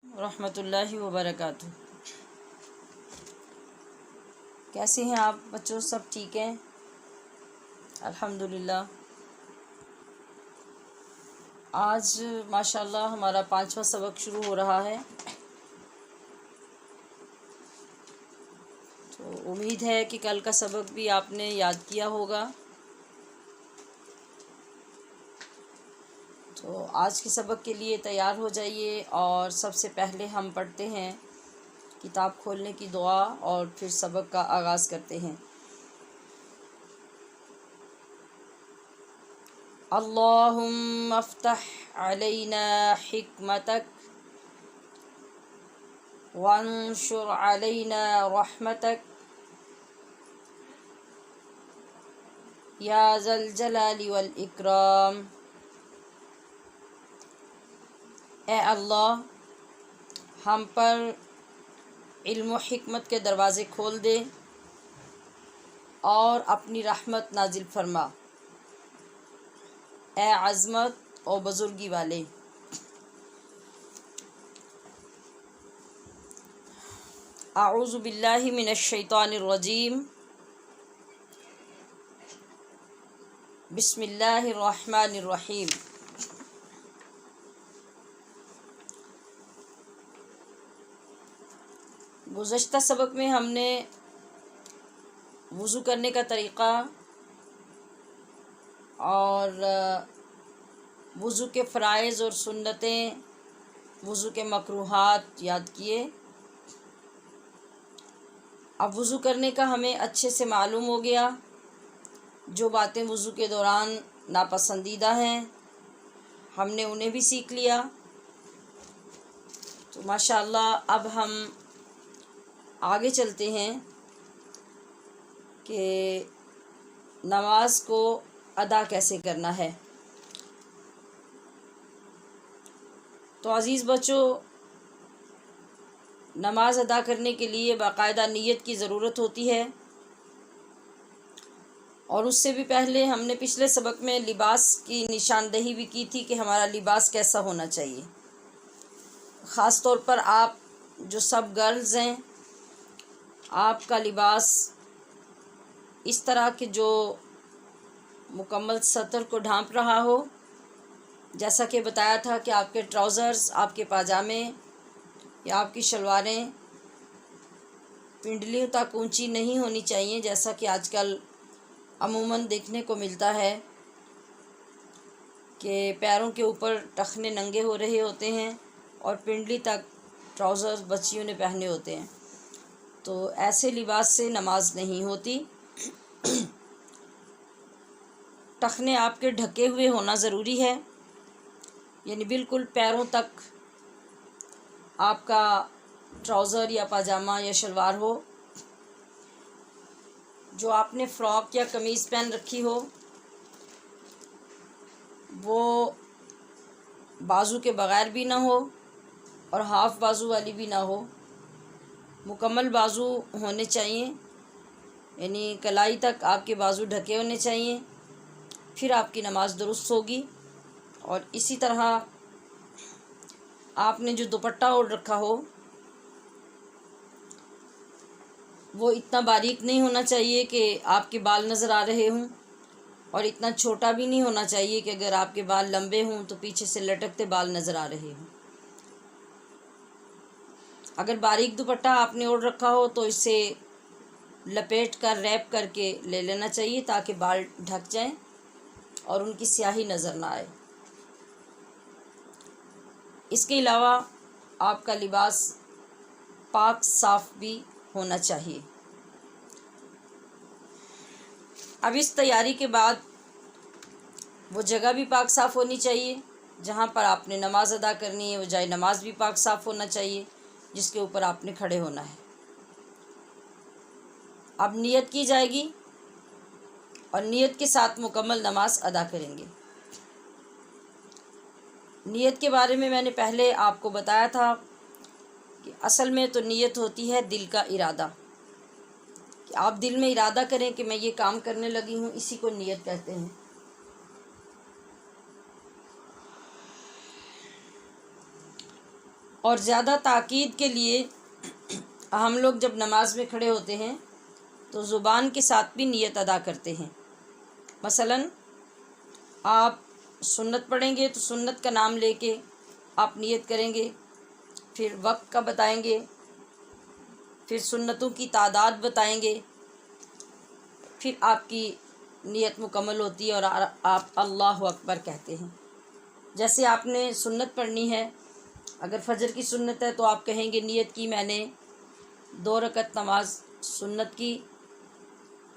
ورحمۃ اللہ وبرکاتہ۔ کیسے ہیں آپ بچوں؟ سب ٹھیک ہیں؟ الحمدللہ۔ آج ماشاءاللہ ہمارا 5واں سبق شروع ہو رہا ہے، تو امید ہے کہ کل کا سبق بھی آپ نے یاد کیا ہوگا۔ تو آج کے سبق کے لیے تیار ہو جائیے، اور سب سے پہلے ہم پڑھتے ہیں کتاب کھولنے کی دعا اور پھر سبق کا آغاز کرتے ہیں۔ اللہم افتح علینا حکمتک وانشر علینا رحمتک یا ذا الجلال والاکرام۔ اے اللہ، ہم پر علم و حکمت کے دروازے کھول دے اور اپنی رحمت نازل فرما، اے عظمت و بزرگی والے۔ اعوذ باللہ من الشیطان الرجیم، بسم اللہ الرحمن الرحیم۔ گزشتہ سبق میں ہم نے وضو کرنے کا طریقہ اور وضو کے فرائض اور سنتیں، وضو کے مکروہات یاد کیے۔ اب وضو کرنے کا ہمیں اچھے سے معلوم ہو گیا، جو باتیں وضو کے دوران ناپسندیدہ ہیں ہم نے انہیں بھی سیکھ لیا۔ تو ماشاءاللہ اب ہم آگے چلتے ہیں کہ نماز کو ادا کیسے کرنا ہے۔ تو عزیز بچوں، نماز ادا کرنے کے لیے باقاعدہ نیت کی ضرورت ہوتی ہے، اور اس سے بھی پہلے ہم نے پچھلے سبق میں لباس کی نشاندہی بھی کی تھی کہ ہمارا لباس کیسا ہونا چاہیے۔ خاص طور پر آپ جو سب گرلز ہیں، آپ کا لباس اس طرح کہ جو مکمل سطر کو ڈھانپ رہا ہو، جیسا کہ بتایا تھا کہ آپ کے ٹراؤزرز، آپ کے پاجامے یا آپ کی شلواریں پنڈلیوں تک اونچی نہیں ہونی چاہیے، جیسا کہ آج کل عموماً دیکھنے کو ملتا ہے کہ پیروں کے اوپر ٹخنے ننگے ہو رہے ہوتے ہیں اور پنڈلی تک ٹراؤزرز بچیوں نے پہنے ہوتے ہیں۔ تو ایسے لباس سے نماز نہیں ہوتی۔ ٹخنے آپ کے ڈھکے ہوئے ہونا ضروری ہے، یعنی بالکل پیروں تک آپ کا ٹراؤزر یا پاجامہ یا شلوار ہو۔ جو آپ نے فراک یا قمیض پہن رکھی ہو وہ بازو کے بغیر بھی نہ ہو اور ہاف بازو والی بھی نہ ہو، مکمل بازو ہونے چاہیے، یعنی کلائی تک آپ کے بازو ڈھکے ہونے چاہیے، پھر آپ کی نماز درست ہوگی۔ اور اسی طرح آپ نے جو دوپٹہ اوڑھ رکھا ہو وہ اتنا باریک نہیں ہونا چاہیے کہ آپ کے بال نظر آ رہے ہوں، اور اتنا چھوٹا بھی نہیں ہونا چاہیے کہ اگر آپ کے بال لمبے ہوں تو پیچھے سے لٹکتے بال نظر آ رہے ہوں۔ اگر باریک دوپٹہ آپ نے اوڑھ رکھا ہو تو اسے لپیٹ کر ریپ کر کے لے لینا چاہیے تاکہ بال ڈھک جائیں اور ان کی سیاہی نظر نہ آئے۔ اس کے علاوہ آپ کا لباس پاک صاف بھی ہونا چاہیے۔ اب اس تیاری کے بعد وہ جگہ بھی پاک صاف ہونی چاہیے جہاں پر آپ نے نماز ادا کرنی ہے، وہ جائے نماز بھی پاک صاف ہونا چاہیے جس کے اوپر آپ نے کھڑے ہونا ہے۔ اب نیت کی جائے گی اور نیت کے ساتھ مکمل نماز ادا کریں گے۔ نیت کے بارے میں نے پہلے آپ کو بتایا تھا کہ اصل میں تو نیت ہوتی ہے دل کا ارادہ، کہ آپ دل میں ارادہ کریں کہ میں یہ کام کرنے لگی ہوں، اسی کو نیت کہتے ہیں۔ اور زیادہ تاکید کے لیے ہم لوگ جب نماز میں کھڑے ہوتے ہیں تو زبان کے ساتھ بھی نیت ادا کرتے ہیں۔ مثلاً آپ سنت پڑھیں گے تو سنت کا نام لے کے آپ نیت کریں گے، پھر وقت کا بتائیں گے، پھر سنتوں کی تعداد بتائیں گے، پھر آپ کی نیت مکمل ہوتی ہے اور آپ اللہ اکبر کہتے ہیں۔ جیسے آپ نے سنت پڑھنی ہے، اگر فجر کی سنت ہے تو آپ کہیں گے نیت کی میں نے 2 رکعت نماز سنت کی،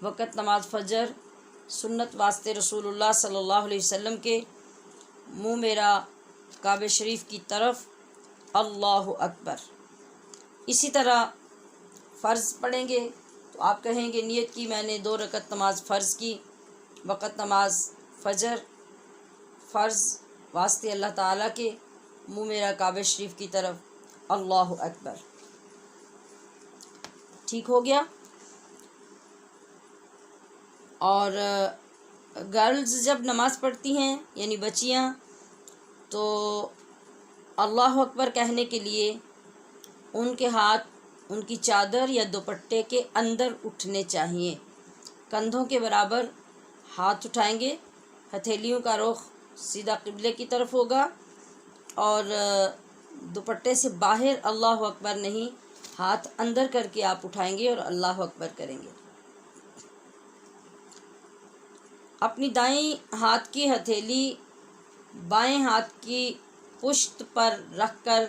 وقت نماز فجر، سنت واسطے رسول اللہ صلی اللہ علیہ وسلم کے، منہ میرا کعبہ شریف کی طرف، اللہ اکبر۔ اسی طرح فرض پڑھیں گے تو آپ کہیں گے نیت کی میں نے 2 رکعت نماز فرض کی، وقت نماز فجر، فرض واسطے اللہ تعالیٰ کے، منہ میرا کعبہ شریف کی طرف، اللہ اکبر۔ ٹھیک ہو گیا؟ اور گرلز جب نماز پڑھتی ہیں یعنی بچیاں، تو اللہ اکبر کہنے کے لیے ان کے ہاتھ ان کی چادر یا دوپٹے کے اندر اٹھنے چاہیے، کندھوں کے برابر ہاتھ اٹھائیں گے، ہتھیلیوں کا رخ سیدھا قبلے کی طرف ہوگا، اور دوپٹے سے باہر اللہ اکبر نہیں، ہاتھ اندر کر کے آپ اٹھائیں گے اور اللہ اکبر کریں گے۔ اپنی دائیں ہاتھ کی ہتھیلی بائیں ہاتھ کی پشت پر رکھ کر،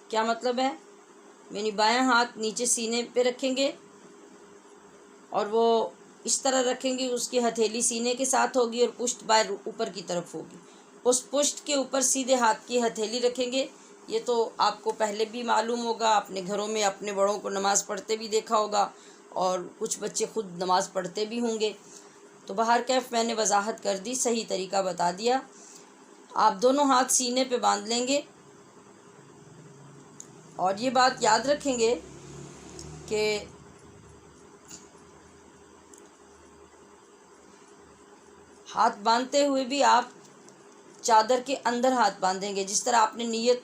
کیا مطلب ہے؟ یعنی بائیں ہاتھ نیچے سینے پہ رکھیں گے اور وہ اس طرح رکھیں گے، اس کی ہتھیلی سینے کے ساتھ ہوگی اور پشت باہر اوپر کی طرف ہوگی۔ اس پشت کے اوپر سیدھے ہاتھ کی ہتھیلی رکھیں گے۔ یہ تو آپ کو پہلے بھی معلوم ہوگا، اپنے گھروں میں اپنے بڑوں کو نماز پڑھتے بھی دیکھا ہوگا، اور کچھ بچے خود نماز پڑھتے بھی ہوں گے۔ تو بہرکیف میں نے وضاحت کر دی، صحیح طریقہ بتا دیا۔ آپ دونوں ہاتھ سینے پہ باندھ لیں گے، اور یہ بات یاد رکھیں گے کہ ہاتھ باندھتے ہوئے بھی آپ چادر کے اندر ہاتھ باندھیں گے، جس طرح آپ نے نیت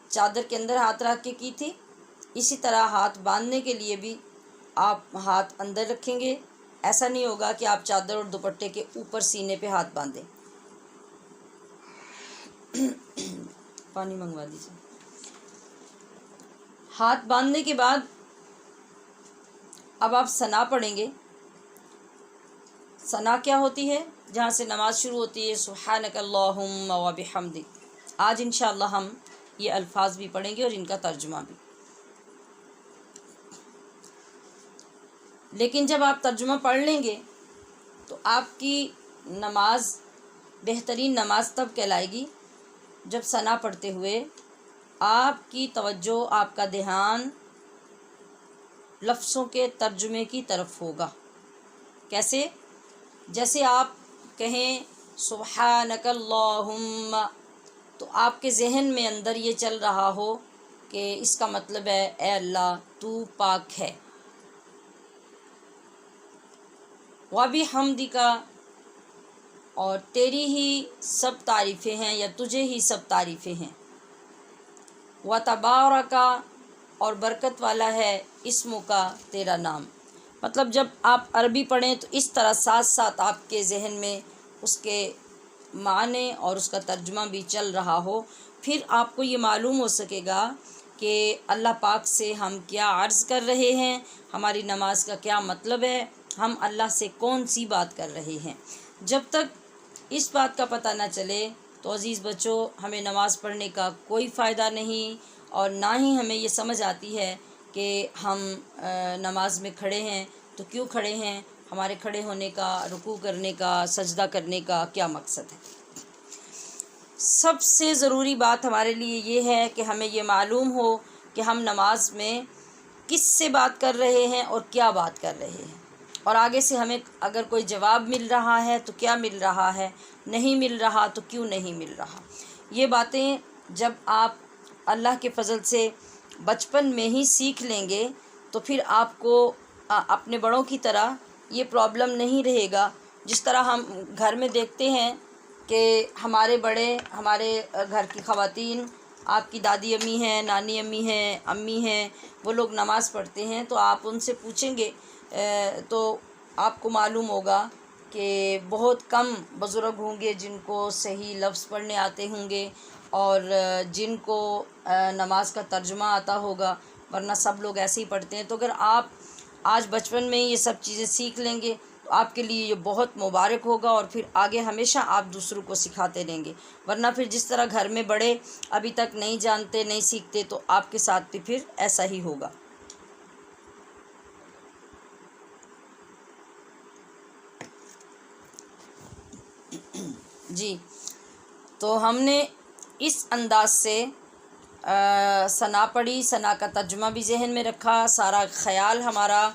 چادر کے اندر ہاتھ رکھ کے کی تھی، اسی طرح ہاتھ باندھنے کے لیے بھی آپ ہاتھ اندر رکھیں گے۔ ایسا نہیں ہوگا کہ آپ چادر اور دوپٹے کے اوپر سینے پہ ہاتھ باندھیں۔ پانی منگوا دیجیے۔ ہاتھ باندھنے کے بعد اب آپ ثنا پڑھیں گے۔ ثنا کیا ہوتی ہے؟ جہاں سے نماز شروع ہوتی ہے، سبحانک اللہم و بحمدک۔ آج انشاءاللہ ہم یہ الفاظ بھی پڑھیں گے اور ان کا ترجمہ بھی۔ لیکن جب آپ ترجمہ پڑھ لیں گے تو آپ کی نماز بہترین نماز تب کہلائے گی جب ثنا پڑھتے ہوئے آپ کی توجہ، آپ کا دھیان لفظوں کے ترجمے کی طرف ہوگا۔ کیسے؟ جیسے آپ کہیں سبحانک اللہم، تو آپ کے ذہن میں اندر یہ چل رہا ہو کہ اس کا مطلب ہے اے اللہ تو پاک ہے۔ وَبِحَمْدِکَ، اور تیری ہی سب تعریفیں ہیں یا تجھے ہی سب تعریفیں ہیں۔ وَتَبَارَکَ، اور برکت والا ہے اسمک، تیرا نام۔ مطلب جب آپ عربی پڑھیں تو اس طرح ساتھ ساتھ آپ کے ذہن میں اس کے معنی اور اس کا ترجمہ بھی چل رہا ہو، پھر آپ کو یہ معلوم ہو سکے گا کہ اللہ پاک سے ہم کیا عرض کر رہے ہیں، ہماری نماز کا کیا مطلب ہے، ہم اللہ سے کون سی بات کر رہے ہیں۔ جب تک اس بات کا پتہ نہ چلے تو عزیز بچوں، ہمیں نماز پڑھنے کا کوئی فائدہ نہیں، اور نہ ہی ہمیں یہ سمجھ آتی ہے کہ ہم نماز میں کھڑے ہیں تو کیوں کھڑے ہیں، ہمارے کھڑے ہونے کا، رکوع کرنے کا، سجدہ کرنے کا کیا مقصد ہے۔ سب سے ضروری بات ہمارے لیے یہ ہے کہ ہمیں یہ معلوم ہو کہ ہم نماز میں کس سے بات کر رہے ہیں اور کیا بات کر رہے ہیں، اور آگے سے ہمیں اگر کوئی جواب مل رہا ہے تو کیا مل رہا ہے، نہیں مل رہا تو کیوں نہیں مل رہا۔ یہ باتیں جب آپ اللہ کے فضل سے بچپن میں ہی سیکھ لیں گے تو پھر آپ کو اپنے بڑوں کی طرح یہ پرابلم نہیں رہے گا۔ جس طرح ہم گھر میں دیکھتے ہیں کہ ہمارے بڑے، ہمارے گھر کی خواتین آپ کی دادی امی ہیں، نانی امی ہیں، امی ہیں، وہ لوگ نماز پڑھتے ہیں تو آپ ان سے پوچھیں گے تو آپ کو معلوم ہوگا کہ بہت کم بزرگ ہوں گے جن کو صحیح لفظ پڑھنے آتے ہوں گے اور جن کو نماز کا ترجمہ آتا ہوگا، ورنہ سب لوگ ایسے ہی پڑھتے ہیں۔ تو اگر آپ آج بچپن میں ہی یہ سب چیزیں سیکھ لیں گے تو آپ کے لیے یہ بہت مبارک ہوگا، اور پھر آگے ہمیشہ آپ دوسروں کو سکھاتے رہیں گے۔ ورنہ پھر جس طرح گھر میں بڑے ابھی تک نہیں جانتے، نہیں سیکھتے، تو آپ کے ساتھ بھی پھر ایسا ہی ہوگا۔ جی، تو ہم نے اس انداز سے ثنا پڑھی، ثنا کا ترجمہ بھی ذہن میں رکھا، سارا خیال ہمارا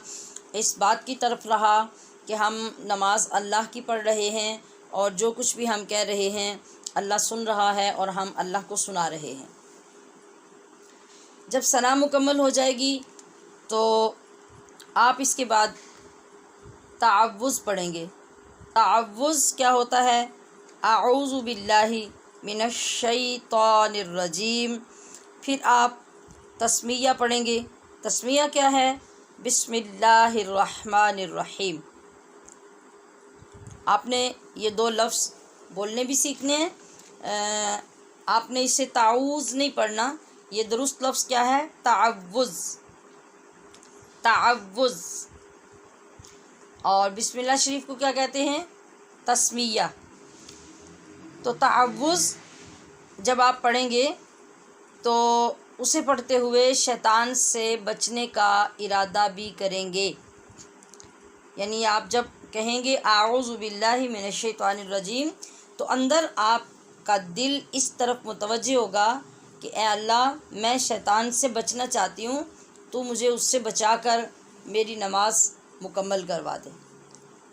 اس بات کی طرف رہا کہ ہم نماز اللہ کی پڑھ رہے ہیں، اور جو کچھ بھی ہم کہہ رہے ہیں اللہ سن رہا ہے اور ہم اللہ کو سنا رہے ہیں۔ جب ثنا مکمل ہو جائے گی تو آپ اس کے بعد تعوذ پڑھیں گے۔ تعوذ کیا ہوتا ہے؟ اعوذ باللہ من الشیطان الرجیم۔ پھر آپ تسمیہ پڑھیں گے۔ تسمیہ کیا ہے؟ بسم اللہ الرحمن الرحیم۔ آپ نے یہ دو لفظ بولنے بھی سیکھنے ہیں۔ آپ نے اسے تعوذ نہیں پڑھنا، یہ درست لفظ کیا ہے؟ تعوذ، تعوذ۔ اور بسم اللہ شریف کو کیا کہتے ہیں؟ تسمیہ۔ تو تعوذ جب آپ پڑھیں گے تو اسے پڑھتے ہوئے شیطان سے بچنے کا ارادہ بھی کریں گے، یعنی آپ جب کہیں گے اعوذ باللہ من الشیطان الرجیم تو اندر آپ کا دل اس طرف متوجہ ہوگا کہ اے اللہ، میں شیطان سے بچنا چاہتی ہوں، تو مجھے اس سے بچا کر میری نماز مکمل کروا دے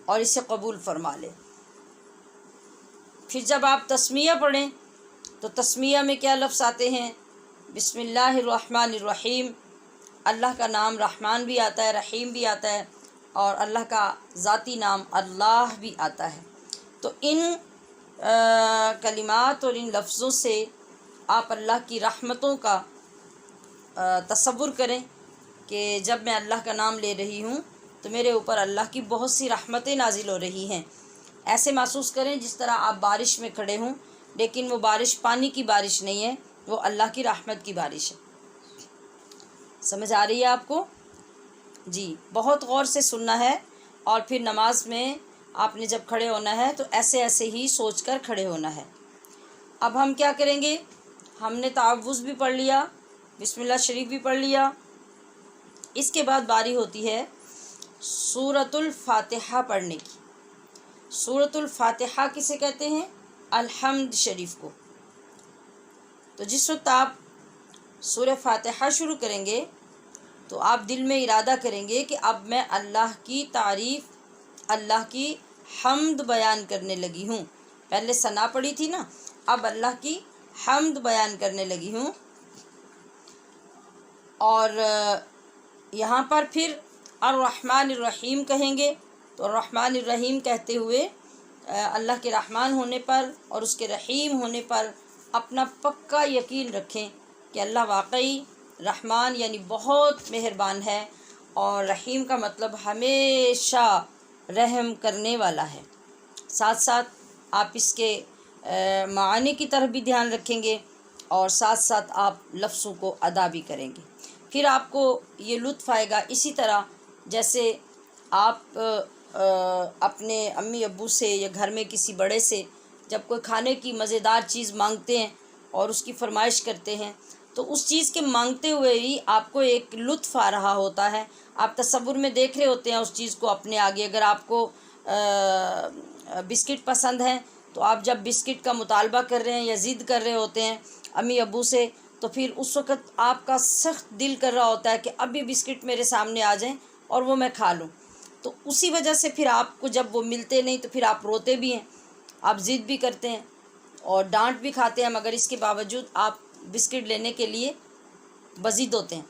اور اسے قبول فرما لے۔ پھر جب آپ تسمیہ پڑھیں تو تسمیہ میں کیا لفظ آتے ہیں؟ بسم اللہ الرحمن الرحیم۔ اللہ کا نام رحمان بھی آتا ہے، رحیم بھی آتا ہے، اور اللہ کا ذاتی نام اللہ بھی آتا ہے۔ تو ان کلمات اور ان لفظوں سے آپ اللہ کی رحمتوں کا تصور کریں کہ جب میں اللہ کا نام لے رہی ہوں تو میرے اوپر اللہ کی بہت سی رحمتیں نازل ہو رہی ہیں۔ ایسے محسوس کریں جس طرح آپ بارش میں کھڑے ہوں، لیکن وہ بارش پانی کی بارش نہیں ہے، وہ اللہ کی رحمت کی بارش ہے۔ سمجھ آ رہی ہے آپ کو؟ جی، بہت غور سے سننا ہے، اور پھر نماز میں آپ نے جب کھڑے ہونا ہے تو ایسے ایسے ہی سوچ کر کھڑے ہونا ہے۔ اب ہم کیا کریں گے؟ ہم نے تعوذ بھی پڑھ لیا، بسم اللہ شریف بھی پڑھ لیا، اس کے بعد باری ہوتی ہے سورۃ الفاتحہ پڑھنے کی۔ سورۃ الفاتحہ کسے کہتے ہیں؟ الحمد شریف کو۔ تو جس وقت آپ سورہ فاتحہ شروع کریں گے تو آپ دل میں ارادہ کریں گے کہ اب میں اللہ کی تعریف، اللہ کی حمد بیان کرنے لگی ہوں۔ پہلے ثنا پڑھی تھی نا، اب اللہ کی حمد بیان کرنے لگی ہوں۔ اور یہاں پر پھر الرحمن الرحیم کہیں گے، تو الرحمن الرحیم کہتے ہوئے اللہ کے رحمان ہونے پر اور اس کے رحیم ہونے پر اپنا پکا یقین رکھیں کہ اللہ واقعی رحمان یعنی بہت مہربان ہے، اور رحیم کا مطلب ہمیشہ رحم کرنے والا ہے۔ ساتھ ساتھ آپ اس کے معانی کی طرف بھی دھیان رکھیں گے، اور ساتھ ساتھ آپ لفظوں کو ادا بھی کریں گے۔ پھر آپ کو یہ لطف آئے گا، اسی طرح جیسے آپ اپنے امی ابو سے یا گھر میں کسی بڑے سے جب کوئی کھانے کی مزیدار چیز مانگتے ہیں اور اس کی فرمائش کرتے ہیں تو اس چیز کے مانگتے ہوئے ہی آپ کو ایک لطف آ رہا ہوتا ہے، آپ تصور میں دیکھ رہے ہوتے ہیں اس چیز کو اپنے آگے۔ اگر آپ کو بسکٹ پسند ہیں تو آپ جب بسکٹ کا مطالبہ کر رہے ہیں یا ضد کر رہے ہوتے ہیں امی ابو سے، تو پھر اس وقت آپ کا سخت دل کر رہا ہوتا ہے کہ ابھی بسکٹ میرے سامنے آ جائیں اور وہ میں کھا لوں۔ تو اسی وجہ سے پھر آپ کو جب وہ ملتے نہیں تو پھر آپ روتے بھی ہیں، آپ ضد بھی کرتے ہیں اور ڈانٹ بھی کھاتے ہیں، مگر اس کے باوجود آپ بسکٹ لینے کے لیے بضد ہوتے ہیں،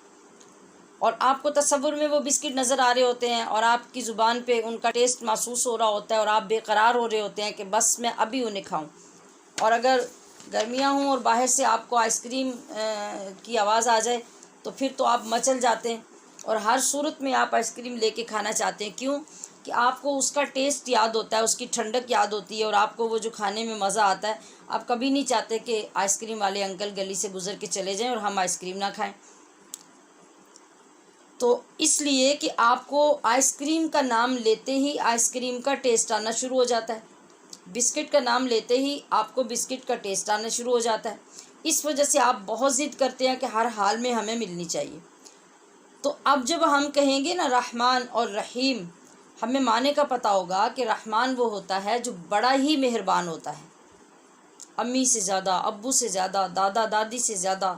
اور آپ کو تصور میں وہ بسکٹ نظر آ رہے ہوتے ہیں اور آپ کی زبان پہ ان کا ٹیسٹ محسوس ہو رہا ہوتا ہے، اور آپ بے قرار ہو رہے ہوتے ہیں کہ بس میں ابھی انہیں کھاؤں۔ اور اگر گرمیاں ہوں اور باہر سے آپ کو آئس کریم کی آواز آ جائے تو پھر تو آپ مچل جاتے ہیں، اور ہر صورت میں آپ آئس کریم لے کے کھانا چاہتے ہیں. کیوں؟ کہ آپ کو اس کا ٹیسٹ یاد ہوتا ہے، اس کی ٹھنڈک یاد ہوتی ہے، اور آپ کو وہ جو کھانے میں مزہ آتا ہے. آپ کبھی نہیں چاہتے کہ آئس کریم والے انکل گلی سے گزر کے چلے جائیں اور ہم آئس کریم نہ کھائیں. تو اس لیے کہ آپ کو آئس کریم کا نام لیتے ہی آئس کریم کا ٹیسٹ آنا شروع ہو جاتا ہے، بسکٹ کا نام لیتے ہی آپ کو بسکٹ کا ٹیسٹ آنا شروع ہو جاتا ہے. اس وجہ سے آپ بہت ضد کرتے ہیں کہ ہر حال میں ہمیں ملنی چاہیے. تو اب جب ہم کہیں گے نا رحمان اور رحیم، ہمیں معنی کا پتہ ہوگا کہ رحمان وہ ہوتا ہے جو بڑا ہی مہربان ہوتا ہے، امی سے زیادہ، ابو سے زیادہ، دادا دادی سے زیادہ،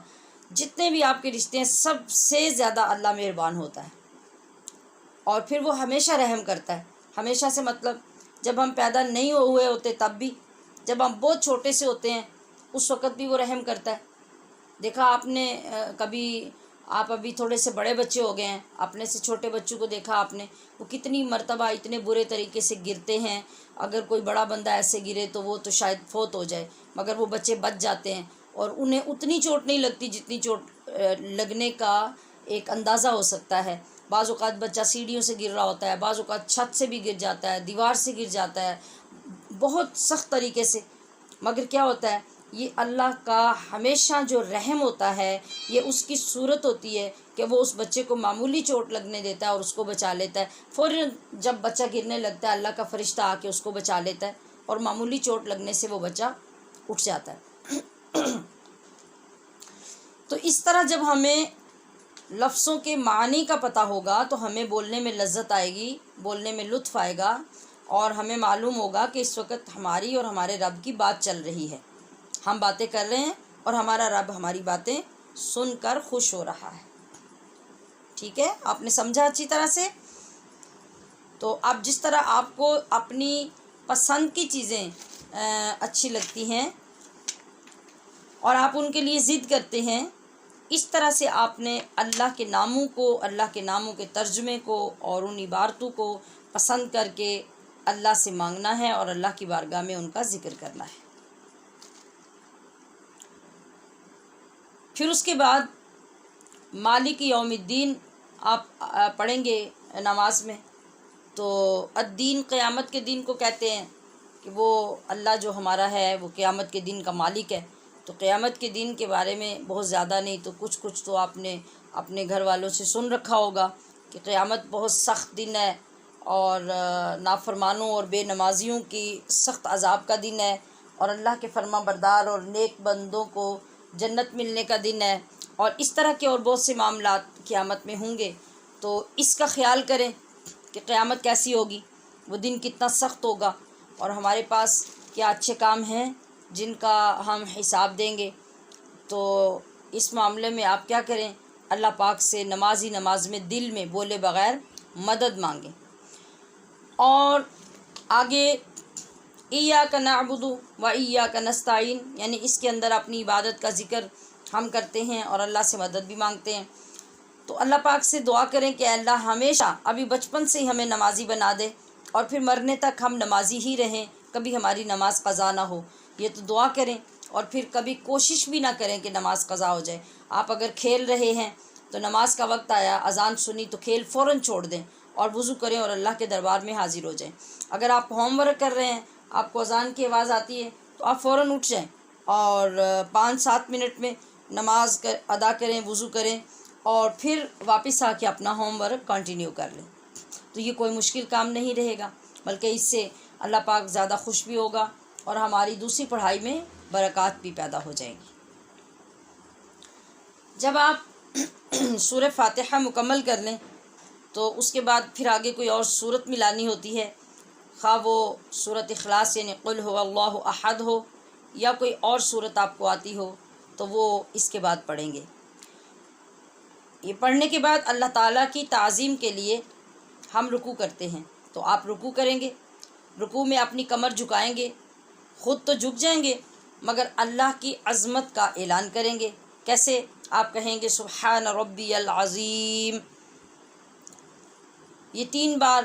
جتنے بھی آپ کے رشتے ہیں سب سے زیادہ اللہ مہربان ہوتا ہے. اور پھر وہ ہمیشہ رحم کرتا ہے. ہمیشہ سے مطلب جب ہم پیدا نہیں ہوئے ہوتے تب بھی، جب ہم بہت چھوٹے سے ہوتے ہیں اس وقت بھی وہ رحم کرتا ہے. دیکھا آپ نے کبھی، آپ ابھی تھوڑے سے بڑے بچے ہو گئے ہیں، اپنے سے چھوٹے بچوں کو دیکھا آپ نے، وہ کتنی مرتبہ اتنے برے طریقے سے گرتے ہیں. اگر کوئی بڑا بندہ ایسے گرے تو وہ تو شاید فوت ہو جائے، مگر وہ بچے بچ جاتے ہیں اور انہیں اتنی چوٹ نہیں لگتی جتنی چوٹ لگنے کا ایک اندازہ ہو سکتا ہے. بعض اوقات بچہ سیڑھیوں سے گر رہا ہوتا ہے، بعض اوقات چھت سے بھی گر جاتا ہے، دیوار سے گر جاتا ہے، بہت سخت طریقے سے. مگر کیا ہوتا ہے، یہ اللہ کا ہمیشہ جو رحم ہوتا ہے، یہ اس کی صورت ہوتی ہے کہ وہ اس بچے کو معمولی چوٹ لگنے دیتا ہے اور اس کو بچا لیتا ہے. فوراً جب بچہ گرنے لگتا ہے اللہ کا فرشتہ آ کے اس کو بچا لیتا ہے اور معمولی چوٹ لگنے سے وہ بچہ اٹھ جاتا ہے. تو اس طرح جب ہمیں لفظوں کے معنی کا پتہ ہوگا تو ہمیں بولنے میں لذت آئے گی، بولنے میں لطف آئے گا، اور ہمیں معلوم ہوگا کہ اس وقت ہماری اور ہمارے رب کی بات چل رہی ہے. ہم باتیں کر رہے ہیں اور ہمارا رب ہماری باتیں سن کر خوش ہو رہا ہے. ٹھیک ہے، آپ نے سمجھا اچھی طرح سے؟ تو اب جس طرح آپ کو اپنی پسند کی چیزیں اچھی لگتی ہیں اور آپ ان کے لیے ضد کرتے ہیں، اس طرح سے آپ نے اللہ کے ناموں کو، اللہ کے ناموں کے ترجمے کو اور ان عبارتوں کو پسند کر کے اللہ سے مانگنا ہے اور اللہ کی بارگاہ میں ان کا ذکر کرنا ہے. پھر اس کے بعد مالک یوم الدین آپ پڑھیں گے نماز میں. تو الدین قیامت کے دن کو کہتے ہیں کہ وہ اللہ جو ہمارا ہے وہ قیامت کے دن کا مالک ہے. تو قیامت کے دن کے بارے میں بہت زیادہ نہیں تو کچھ تو آپ نے اپنے گھر والوں سے سن رکھا ہوگا کہ قیامت بہت سخت دن ہے اور نافرمانوں اور بے نمازیوں کی سخت عذاب کا دن ہے، اور اللہ کے فرما بردار اور نیک بندوں کو جنت ملنے کا دن ہے، اور اس طرح کے اور بہت سے معاملات قیامت میں ہوں گے. تو اس کا خیال کریں کہ قیامت کیسی ہوگی، وہ دن کتنا سخت ہوگا، اور ہمارے پاس کیا اچھے کام ہیں جن کا ہم حساب دیں گے. تو اس معاملے میں آپ کیا کریں، اللہ پاک سے نماز میں دل میں بولے بغیر مدد مانگیں. اور آگے ایاک نعبد و ایاک نستعین، یعنی اس کے اندر اپنی عبادت کا ذکر ہم کرتے ہیں اور اللہ سے مدد بھی مانگتے ہیں. تو اللہ پاک سے دعا کریں کہ اللہ ہمیشہ ابھی بچپن سے ہی ہمیں نمازی بنا دے اور پھر مرنے تک ہم نمازی ہی رہیں، کبھی ہماری نماز قضا نہ ہو. یہ تو دعا کریں، اور پھر کبھی کوشش بھی نہ کریں کہ نماز قضا ہو جائے. آپ اگر کھیل رہے ہیں تو نماز کا وقت آیا، اذان سنی تو کھیل فوراً چھوڑ دیں اور وضو کریں اور اللہ کے دربار میں حاضر ہو جائیں. اگر آپ ہوم ورک کر رہے ہیں، آپ کو اذان کی آواز آتی ہے تو آپ فوراً اٹھ جائیں اور 5-7 منٹ میں نماز ادا کریں، وضو کریں اور پھر واپس آ کے اپنا ہوم ورک کنٹینیو کر لیں. تو یہ کوئی مشکل کام نہیں رہے گا، بلکہ اس سے اللہ پاک زیادہ خوش بھی ہوگا اور ہماری دوسری پڑھائی میں برکات بھی پیدا ہو جائیں گی. جب آپ سورہ فاتحہ مکمل کر لیں تو اس کے بعد پھر آگے کوئی اور سورت ملانی ہوتی ہے، خواہ وہ سورۃ اخلاص یعنی قل هو اللہ احد ہو یا کوئی اور سورت آپ کو آتی ہو تو وہ اس کے بعد پڑھیں گے. یہ پڑھنے کے بعد اللہ تعالیٰ کی تعظیم کے لیے ہم رکوع کرتے ہیں، تو آپ رکوع کریں گے. رکوع میں اپنی کمر جھکائیں گے، خود تو جھک جائیں گے مگر اللہ کی عظمت کا اعلان کریں گے. کیسے؟ آپ کہیں گے سبحان ربی العظیم، یہ 3 بار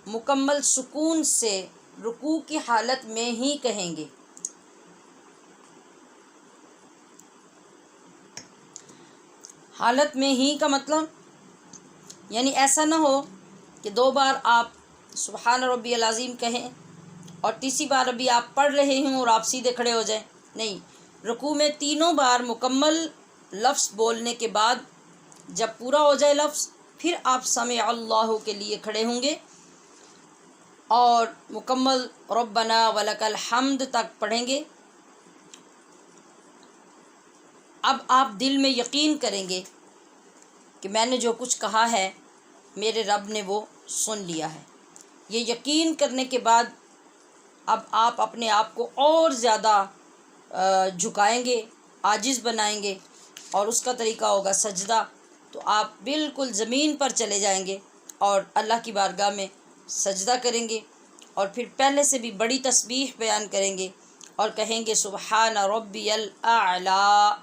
مکمل سکون سے رکوع کی حالت میں ہی کہیں گے. حالت میں ہی کا مطلب یعنی ایسا نہ ہو کہ 2 بار آپ سبحان ربی العظیم کہیں اور تیسری بار ابھی آپ پڑھ رہے ہوں اور آپ سیدھے کھڑے ہو جائیں. نہیں، رکوع میں 3 بار مکمل لفظ بولنے کے بعد جب پورا ہو جائے لفظ، پھر آپ سمع اللہ کے لیے کھڑے ہوں گے اور مکمل ربنا ولک الحمد تک پڑھیں گے. اب آپ دل میں یقین کریں گے کہ میں نے جو کچھ کہا ہے میرے رب نے وہ سن لیا ہے. یہ یقین کرنے کے بعد اب آپ اپنے آپ کو اور زیادہ جھکائیں گے، عاجز بنائیں گے، اور اس کا طریقہ ہوگا سجدہ. تو آپ بالکل زمین پر چلے جائیں گے اور اللہ کی بارگاہ میں سجدہ کریں گے، اور پھر پہلے سے بھی بڑی تسبیح بیان کریں گے اور کہیں گے سبحان ربی الاعلی.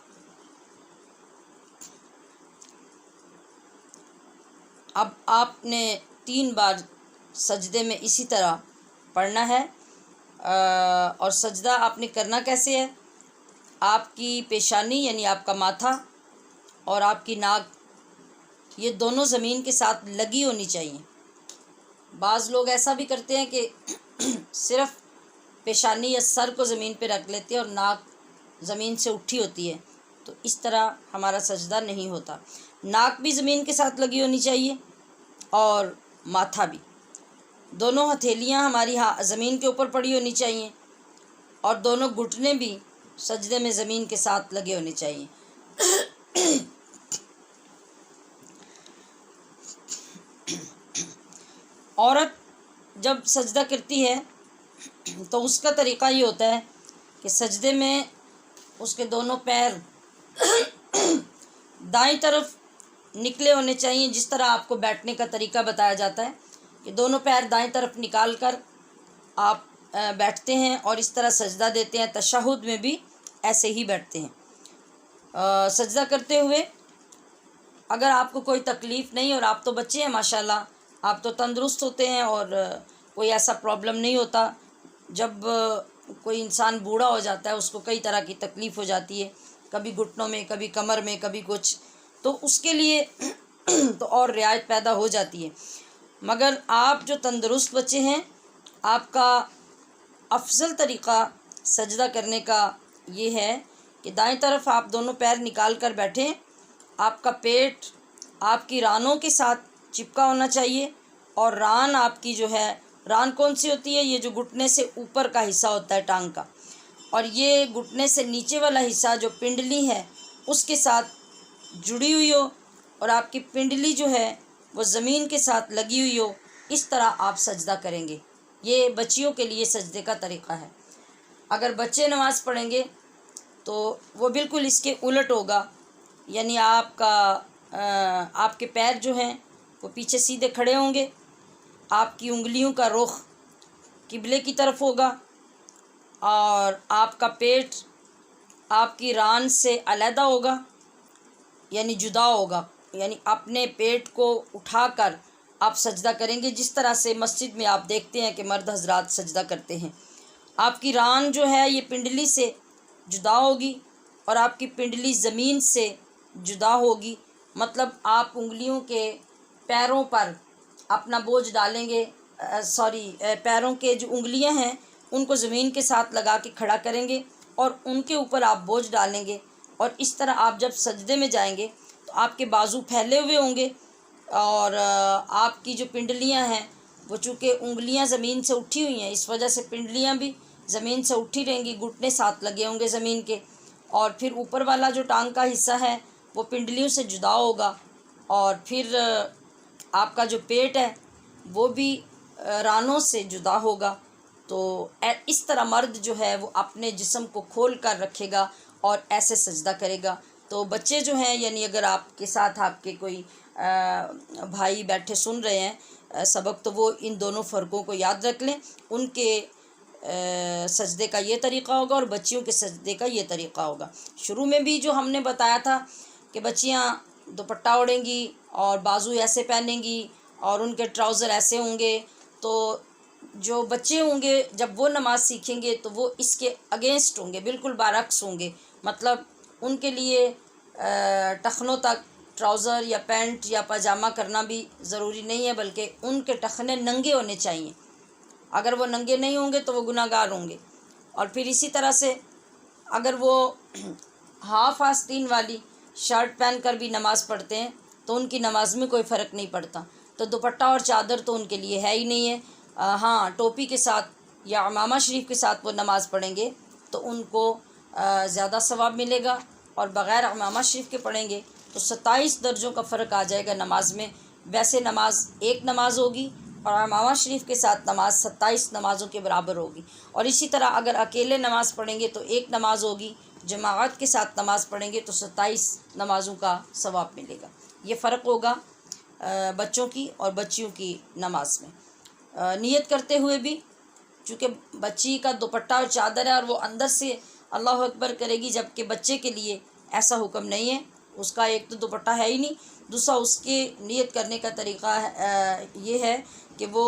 اب آپ نے 3 بار سجدے میں اسی طرح پڑھنا ہے. اور سجدہ آپ نے کرنا کیسے ہے؟ آپ کی پیشانی یعنی آپ کا ماتھا اور آپ کی ناک یہ دونوں زمین کے ساتھ لگی ہونی چاہیے. بعض لوگ ایسا بھی کرتے ہیں کہ صرف پیشانی یا سر کو زمین پہ رکھ لیتے ہیں اور ناک زمین سے اٹھی ہوتی ہے. تو اس طرح ہمارا سجدہ نہیں ہوتا. ناک بھی زمین کے ساتھ لگی ہونی چاہیے اور ماتھا بھی. دونوں ہتھیلیاں ہماری زمین کے اوپر پڑی ہونی چاہیے اور دونوں گھٹنے بھی سجدے میں زمین کے ساتھ لگے ہونے چاہیے. عورت جب سجدہ کرتی ہے تو اس کا طریقہ یہ ہوتا ہے کہ سجدے میں اس کے دونوں پیر دائیں طرف نکلے ہونے چاہیے. جس طرح آپ کو بیٹھنے کا طریقہ بتایا جاتا ہے کہ دونوں پیر دائیں طرف نکال کر آپ بیٹھتے ہیں اور اس طرح سجدہ دیتے ہیں. تشہد میں بھی ایسے ہی بیٹھتے ہیں. سجدہ کرتے ہوئے اگر آپ کو کوئی تکلیف نہیں، اور آپ تو بچے ہیں ماشاءاللہ، آپ تو تندرست ہوتے ہیں اور کوئی ایسا پرابلم نہیں ہوتا. جب کوئی انسان بوڑھا ہو جاتا ہے اس کو کئی طرح کی تکلیف ہو جاتی ہے، کبھی گھٹنوں میں، کبھی کمر میں، کبھی کچھ، تو اس کے لیے تو اور رعایت پیدا ہو جاتی ہے. مگر آپ جو تندرست بچے ہیں، آپ کا افضل طریقہ سجدہ کرنے کا یہ ہے کہ دائیں طرف آپ دونوں پیر نکال کر بیٹھیں. آپ کا پیٹ آپ کی رانوں کے ساتھ چپکا ہونا چاہیے، اور ران آپ کی جو ہے، ران کون سی ہوتی ہے؟ یہ جو گھٹنے سے اوپر کا حصہ ہوتا ہے ٹانگ کا، اور یہ گھٹنے سے نیچے والا حصہ جو پنڈلی ہے اس کے ساتھ جڑی ہوئی ہو، اور آپ کی پنڈلی جو ہے وہ زمین کے ساتھ لگی ہوئی ہو. اس طرح آپ سجدہ کریں گے. یہ بچیوں کے لیے سجدے کا طریقہ ہے. اگر بچے نماز پڑھیں گے تو وہ بالکل اس کے الٹ ہوگا. یعنی آپ کے پیر جو ہیں وہ پیچھے سیدھے کھڑے ہوں گے، آپ کی انگلیوں کا رخ قبلے کی طرف ہوگا، اور آپ کا پیٹ آپ کی ران سے علیحدہ ہوگا، یعنی جدا ہوگا. یعنی اپنے پیٹ کو اٹھا کر آپ سجدہ کریں گے، جس طرح سے مسجد میں آپ دیکھتے ہیں کہ مرد حضرات سجدہ کرتے ہیں. آپ کی ران جو ہے یہ پنڈلی سے جدا ہوگی اور آپ کی پنڈلی زمین سے جدا ہوگی. مطلب آپ انگلیوں کے پیروں پر اپنا بوجھ ڈالیں گے، پیروں کے جو انگلیاں ہیں ان کو زمین کے ساتھ لگا کے کھڑا کریں گے اور ان کے اوپر آپ بوجھ ڈالیں گے. اور اس طرح آپ جب سجدے میں جائیں گے تو آپ کے بازو پھیلے ہوئے ہوں گے، اور آپ کی جو پنڈلیاں ہیں وہ چونکہ انگلیاں زمین سے اٹھی ہوئی ہیں اس وجہ سے پنڈلیاں بھی زمین سے اٹھی رہیں گی، گھٹنے ساتھ لگے ہوں گے زمین کے، اور پھر اوپر والا جو ٹانگ کا حصہ ہے وہ پنڈلیوں سے جدا ہوگا، اور پھر آپ کا جو پیٹ ہے وہ بھی رانوں سے جدا ہوگا. تو اس طرح مرد جو ہے وہ اپنے جسم کو کھول کر رکھے گا اور ایسے سجدہ کرے گا. تو بچے جو ہیں، یعنی اگر آپ کے ساتھ آپ کے کوئی بھائی بیٹھے سن رہے ہیں سبق، تو وہ ان دونوں فرقوں کو یاد رکھ لیں. ان کے سجدے کا یہ طریقہ ہوگا اور بچیوں کے سجدے کا یہ طریقہ ہوگا. شروع میں بھی جو ہم نے بتایا تھا کہ بچیاں دوپٹہ اوڑھیں گی اور بازو ایسے پہنیں گی اور ان کے ٹراؤزر ایسے ہوں گے، تو جو بچے ہوں گے جب وہ نماز سیکھیں گے تو وہ اس کے اگینسٹ ہوں گے، بالکل برعکس ہوں گے. مطلب ان کے لیے ٹخنوں تک ٹراؤزر یا پینٹ یا پاجامہ کرنا بھی ضروری نہیں ہے، بلکہ ان کے ٹخنے ننگے ہونے چاہیے۔ اگر وہ ننگے نہیں ہوں گے تو وہ گناہ گار ہوں گے۔ اور پھر اسی طرح سے اگر وہ ہاف آستین والی شرٹ پہن کر بھی نماز پڑھتے ہیں تو ان کی نماز میں کوئی فرق نہیں پڑتا، تو دوپٹہ اور چادر تو ان کے لیے ہے ہی نہیں ہے۔ ہاں، ٹوپی کے ساتھ یا عمامہ شریف کے ساتھ وہ نماز پڑھیں گے تو ان کو زیادہ ثواب ملے گا، اور بغیر عمامہ شریف کے پڑھیں گے تو 27 درجوں کا فرق آ جائے گا نماز میں۔ ویسے نماز ایک نماز ہوگی اور عمامہ شریف کے ساتھ نماز 27 نمازوں کے برابر ہوگی۔ اور اسی طرح اگر اکیلے نماز پڑھیں گے تو ایک نماز ہوگی، جماعت کے ساتھ نماز پڑھیں گے تو 27 نمازوں کا ثواب ملے گا۔ یہ فرق ہوگا بچوں کی اور بچیوں کی نماز میں۔ نیت کرتے ہوئے بھی، چونکہ بچی کا دوپٹہ اور چادر ہے اور وہ اندر سے اللہ اکبر کرے گی، جبکہ بچے کے لیے ایسا حکم نہیں ہے، اس کا ایک تو دوپٹہ ہے ہی نہیں، دوسرا اس کے نیت کرنے کا طریقہ یہ ہے کہ وہ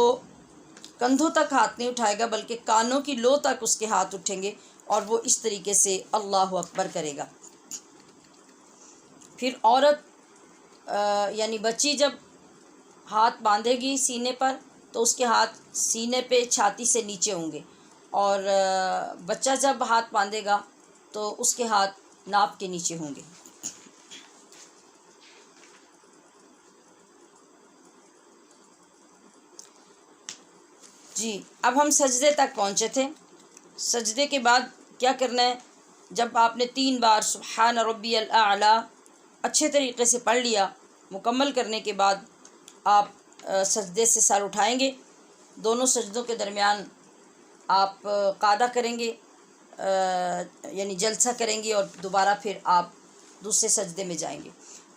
کندھوں تک ہاتھ نہیں اٹھائے گا، بلکہ کانوں کی لو تک اس کے ہاتھ اٹھیں گے اور وہ اس طریقے سے اللہ اکبر کرے گا۔ پھر عورت یعنی بچی جب ہاتھ باندھے گی سینے پر تو اس کے ہاتھ سینے پہ چھاتی سے نیچے ہوں گے، اور بچہ جب ہاتھ باندھے گا تو اس کے ہاتھ ناپ کے نیچے ہوں گے۔ جی، اب ہم سجدے تک پہنچے تھے۔ سجدے کے بعد کیا کرنا ہے؟ جب آپ نے 3 بار سبحان ربی الاعلیٰ اچھے طریقے سے پڑھ لیا، مکمل کرنے کے بعد آپ سجدے سے سر اٹھائیں گے، دونوں سجدوں کے درمیان آپ قعدہ کریں گے، یعنی جلسہ کریں گے، اور دوبارہ پھر آپ دوسرے سجدے میں جائیں گے۔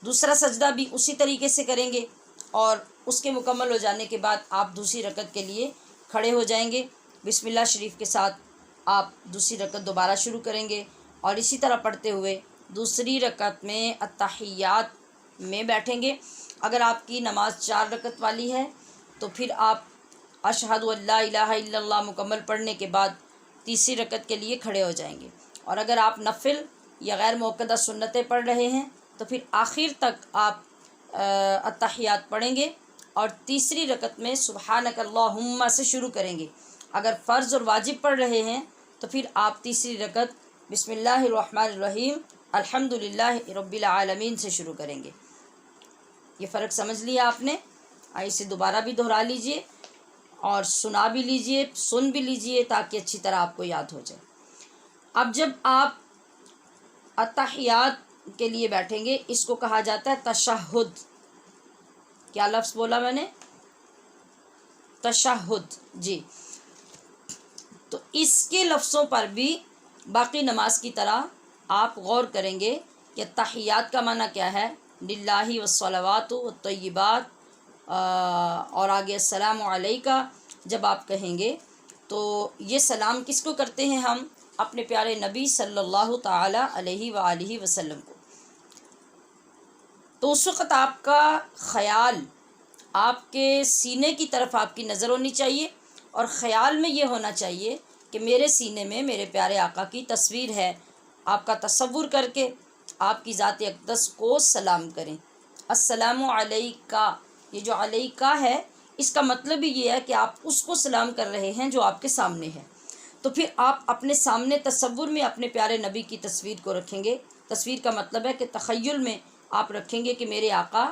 دوسرا سجدہ بھی اسی طریقے سے کریں گے، اور اس کے مکمل ہو جانے کے بعد آپ دوسری رکعت کے لیے کھڑے ہو جائیں گے، بسم اللہ شریف کے ساتھ آپ دوسری رکعت دوبارہ شروع کریں گے، اور اسی طرح پڑھتے ہوئے دوسری رکعت میں التحیات میں بیٹھیں گے۔ اگر آپ کی نماز 4 رکعت والی ہے تو پھر آپ اشہد ان لا الہ الا اللہ مکمل پڑھنے کے بعد تیسری رکعت کے لیے کھڑے ہو جائیں گے، اور اگر آپ نفل یا غیر مؤکدہ سنتیں پڑھ رہے ہیں تو پھر آخر تک آپ التحیات پڑھیں گے، اور تیسری رکعت میں سبحانک اللہم سے شروع کریں گے۔ اگر فرض اور واجب پڑھ رہے ہیں تو پھر آپ تیسری رکعت بسم اللہ الرحمن الرحیم الحمدللہ رب العالمین سے شروع کریں گے۔ یہ فرق سمجھ لیا آپ نے؟ اسے دوبارہ بھی دہرا لیجئے اور سنا بھی لیجئے، سن بھی لیجئے، تاکہ اچھی طرح آپ کو یاد ہو جائے۔ اب جب آپ التحیات کے لیے بیٹھیں گے، اس کو کہا جاتا ہے تشہد۔ کیا لفظ بولا میں نے؟ تشہد، جی۔ تو اس کے لفظوں پر بھی باقی نماز کی طرح آپ غور کریں گے کہ تحیات کا معنی کیا ہے۔ للہ والصلوات والطیبات، اور آگے السلام علیکہ جب آپ کہیں گے تو یہ سلام کس کو کرتے ہیں؟ ہم اپنے پیارے نبی صلی اللہ تعالی علیہ وآلہ وسلم کو۔ تو اس وقت آپ کا خیال آپ کے سینے کی طرف آپ کی نظر ہونی چاہیے، اور خیال میں یہ ہونا چاہیے کہ میرے سینے میں میرے پیارے آقا کی تصویر ہے۔ آپ کا تصور کر کے آپ کی ذات اقدس کو سلام کریں۔ السلام علیکہ، یہ جو علیکہ ہے اس کا مطلب ہی یہ ہے کہ آپ اس کو سلام کر رہے ہیں جو آپ کے سامنے ہے۔ تو پھر آپ اپنے سامنے تصور میں اپنے پیارے نبی کی تصویر کو رکھیں گے۔ تصویر کا مطلب ہے کہ تخیل میں آپ رکھیں گے کہ میرے آقا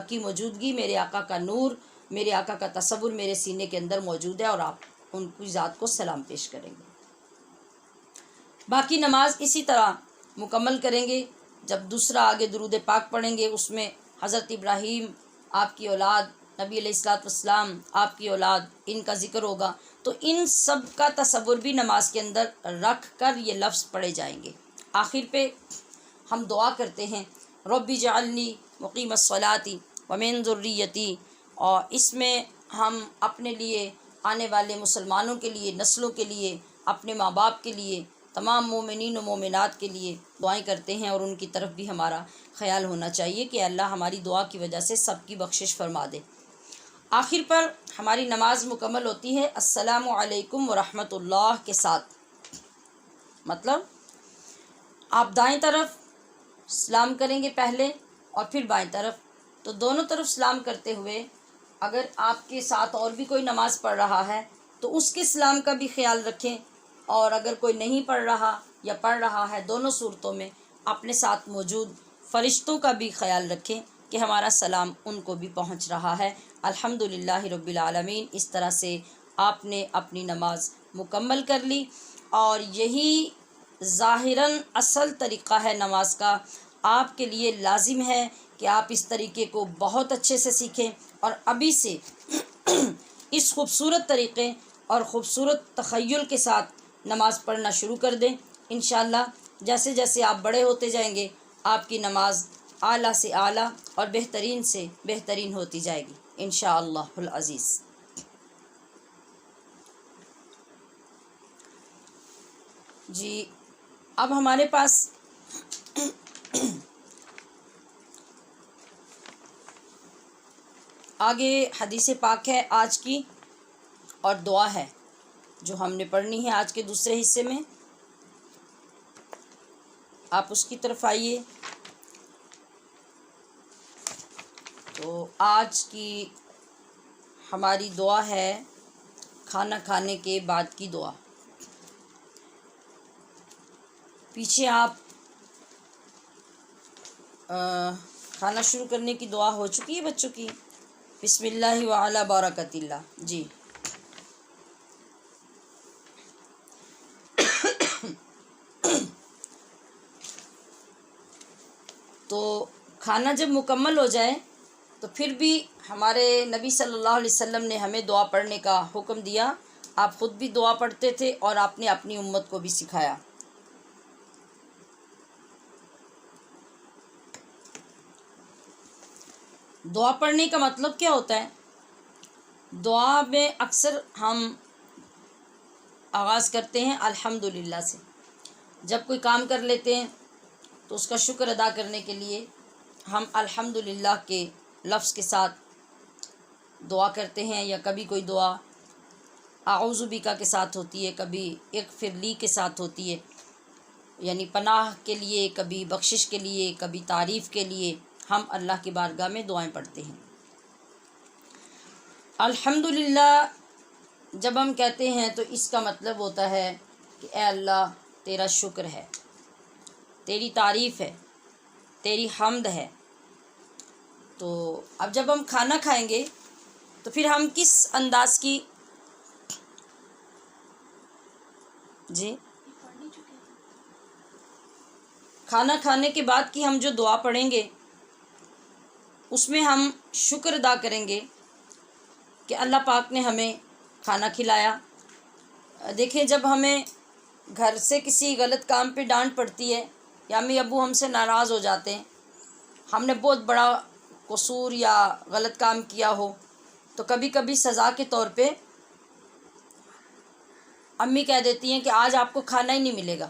کی موجودگی، میرے آقا کا نور، میرے آقا کا تصور میرے سینے کے اندر موجود ہے، اور آپ ان کی ذات کو سلام پیش کریں گے۔ باقی نماز اسی طرح مکمل کریں گے۔ جب دوسرا آگے درود پاک پڑھیں گے، اس میں حضرت ابراہیم آپ کی اولاد، نبی علیہ الصلوۃ والسلام آپ کی اولاد، ان کا ذکر ہوگا، تو ان سب کا تصور بھی نماز کے اندر رکھ کر یہ لفظ پڑھے جائیں گے۔ آخر پہ ہم دعا کرتے ہیں رب اجعلنی مقیم الصلاۃ ومن ذریتی، اور اس میں ہم اپنے لیے، آنے والے مسلمانوں کے لیے، نسلوں کے لیے، اپنے ماں باپ کے لیے، تمام مومنین و مومنات کے لیے دعائیں کرتے ہیں، اور ان کی طرف بھی ہمارا خیال ہونا چاہیے کہ اللہ ہماری دعا کی وجہ سے سب کی بخشش فرما دے۔ آخر پر ہماری نماز مکمل ہوتی ہے السلام علیکم ورحمۃ اللہ کے ساتھ۔ مطلب آپ دائیں طرف سلام کریں گے پہلے، اور پھر بائیں طرف، تو دونوں طرف سلام کرتے ہوئے اگر آپ کے ساتھ اور بھی کوئی نماز پڑھ رہا ہے تو اس کے سلام کا بھی خیال رکھیں، اور اگر کوئی نہیں پڑھ رہا یا پڑھ رہا ہے دونوں صورتوں میں اپنے ساتھ موجود فرشتوں کا بھی خیال رکھیں کہ ہمارا سلام ان کو بھی پہنچ رہا ہے۔ الحمدللہ رب العالمین۔ اس طرح سے آپ نے اپنی نماز مکمل کر لی، اور یہی ظاہراً اصل طریقہ ہے نماز کا۔ آپ کے لیے لازم ہے کہ آپ اس طریقے کو بہت اچھے سے سیکھیں اور ابھی سے اس خوبصورت طریقے اور خوبصورت تخیل کے ساتھ نماز پڑھنا شروع کر دیں۔ انشاءاللہ جیسے جیسے آپ بڑے ہوتے جائیں گے آپ کی نماز اعلیٰ سے اعلیٰ اور بہترین سے بہترین ہوتی جائے گی انشاءاللہ العزیز۔ جی اب ہمارے پاس آگے حدیث پاک ہے آج کی، اور دعا ہے جو ہم نے پڑھنی ہے آج کے دوسرے حصے میں۔ آپ اس کی طرف آئیے۔ تو آج کی ہماری دعا ہے کھانا کھانے کے بعد کی دعا۔ پیچھے آپ کھانا شروع کرنے کی دعا ہو چکی ہے بچوں کی، بسم اللہ وعلی برکت اللہ۔ جی تو کھانا جب مکمل ہو جائے تو پھر بھی ہمارے نبی صلی اللہ علیہ وسلم نے ہمیں دعا پڑھنے کا حکم دیا۔ آپ خود بھی دعا پڑھتے تھے اور آپ نے اپنی امت کو بھی سکھایا۔ دعا پڑھنے کا مطلب کیا ہوتا ہے؟ دعا میں اکثر ہم آغاز کرتے ہیں الحمدللہ سے۔ جب کوئی کام کر لیتے ہیں تو اس کا شکر ادا کرنے کے لیے ہم الحمدللہ کے لفظ کے ساتھ دعا کرتے ہیں، یا کبھی کوئی دعا اعوذ بک کے ساتھ ہوتی ہے، کبھی اغفر لی کے ساتھ ہوتی ہے، یعنی پناہ کے لیے، کبھی بخشش کے لیے، کبھی تعریف کے لیے ہم اللہ کی بارگاہ میں دعائیں پڑھتے ہیں۔ الحمدللہ جب ہم کہتے ہیں تو اس کا مطلب ہوتا ہے کہ اے اللہ تیرا شکر ہے، تیری تعریف ہے، تیری حمد ہے۔ تو اب جب ہم کھانا کھائیں گے تو پھر ہم کس انداز کی جی کھانا کھانے کے بعد کی ہم جو دعا پڑھیں گے اس میں ہم شکر ادا کریں گے کہ اللہ پاک نے ہمیں کھانا کھلایا۔ دیکھیں جب ہمیں گھر سے کسی غلط کام پہ ڈانٹ پڑتی ہے یا امی ابو ہم سے ناراض ہو جاتے ہیں، ہم نے بہت بڑا قصور یا غلط کام کیا ہو، تو کبھی کبھی سزا کے طور پہ امی کہہ دیتی ہیں کہ آج آپ کو کھانا ہی نہیں ملے گا،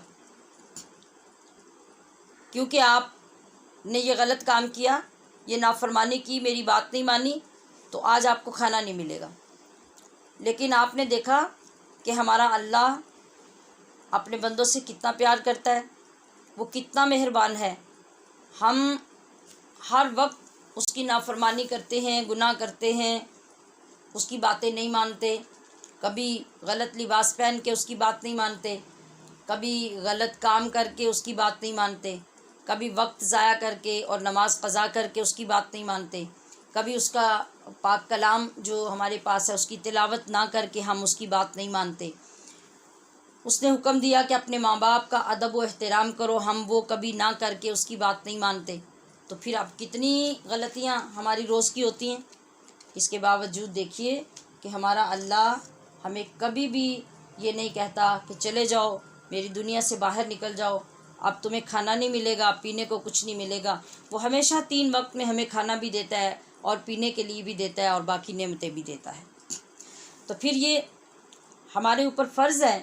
کیونکہ آپ نے یہ غلط کام کیا، یہ نافرمانی کی، میری بات نہیں مانی، تو آج آپ کو کھانا نہیں ملے گا۔ لیکن آپ نے دیکھا کہ ہمارا اللہ اپنے بندوں سے کتنا پیار کرتا ہے، وہ کتنا مہربان ہے۔ ہم ہر وقت اس کی نافرمانی کرتے ہیں، گناہ کرتے ہیں، اس کی باتیں نہیں مانتے، کبھی غلط لباس پہن کے اس کی بات نہیں مانتے، کبھی غلط کام کر کے اس کی بات نہیں مانتے، کبھی وقت ضائع کر کے اور نماز قضا کر کے اس کی بات نہیں مانتے، کبھی اس کا پاک کلام جو ہمارے پاس ہے اس کی تلاوت نہ کر کے ہم اس کی بات نہیں مانتے۔ اس نے حکم دیا کہ اپنے ماں باپ کا ادب و احترام کرو، ہم وہ کبھی نہ کر کے اس کی بات نہیں مانتے، تو پھر اب کتنی غلطیاں ہماری روز کی ہوتی ہیں۔ اس کے باوجود دیکھیے کہ ہمارا اللہ ہمیں کبھی بھی یہ نہیں کہتا کہ چلے جاؤ، میری دنیا سے باہر نکل جاؤ، اب تمہیں کھانا نہیں ملے گا، پینے کو کچھ نہیں ملے گا۔ وہ ہمیشہ 3 وقت میں ہمیں کھانا بھی دیتا ہے اور پینے کے لیے بھی دیتا ہے اور باقی نعمتیں بھی دیتا ہے۔ تو پھر یہ ہمارے اوپر فرض ہے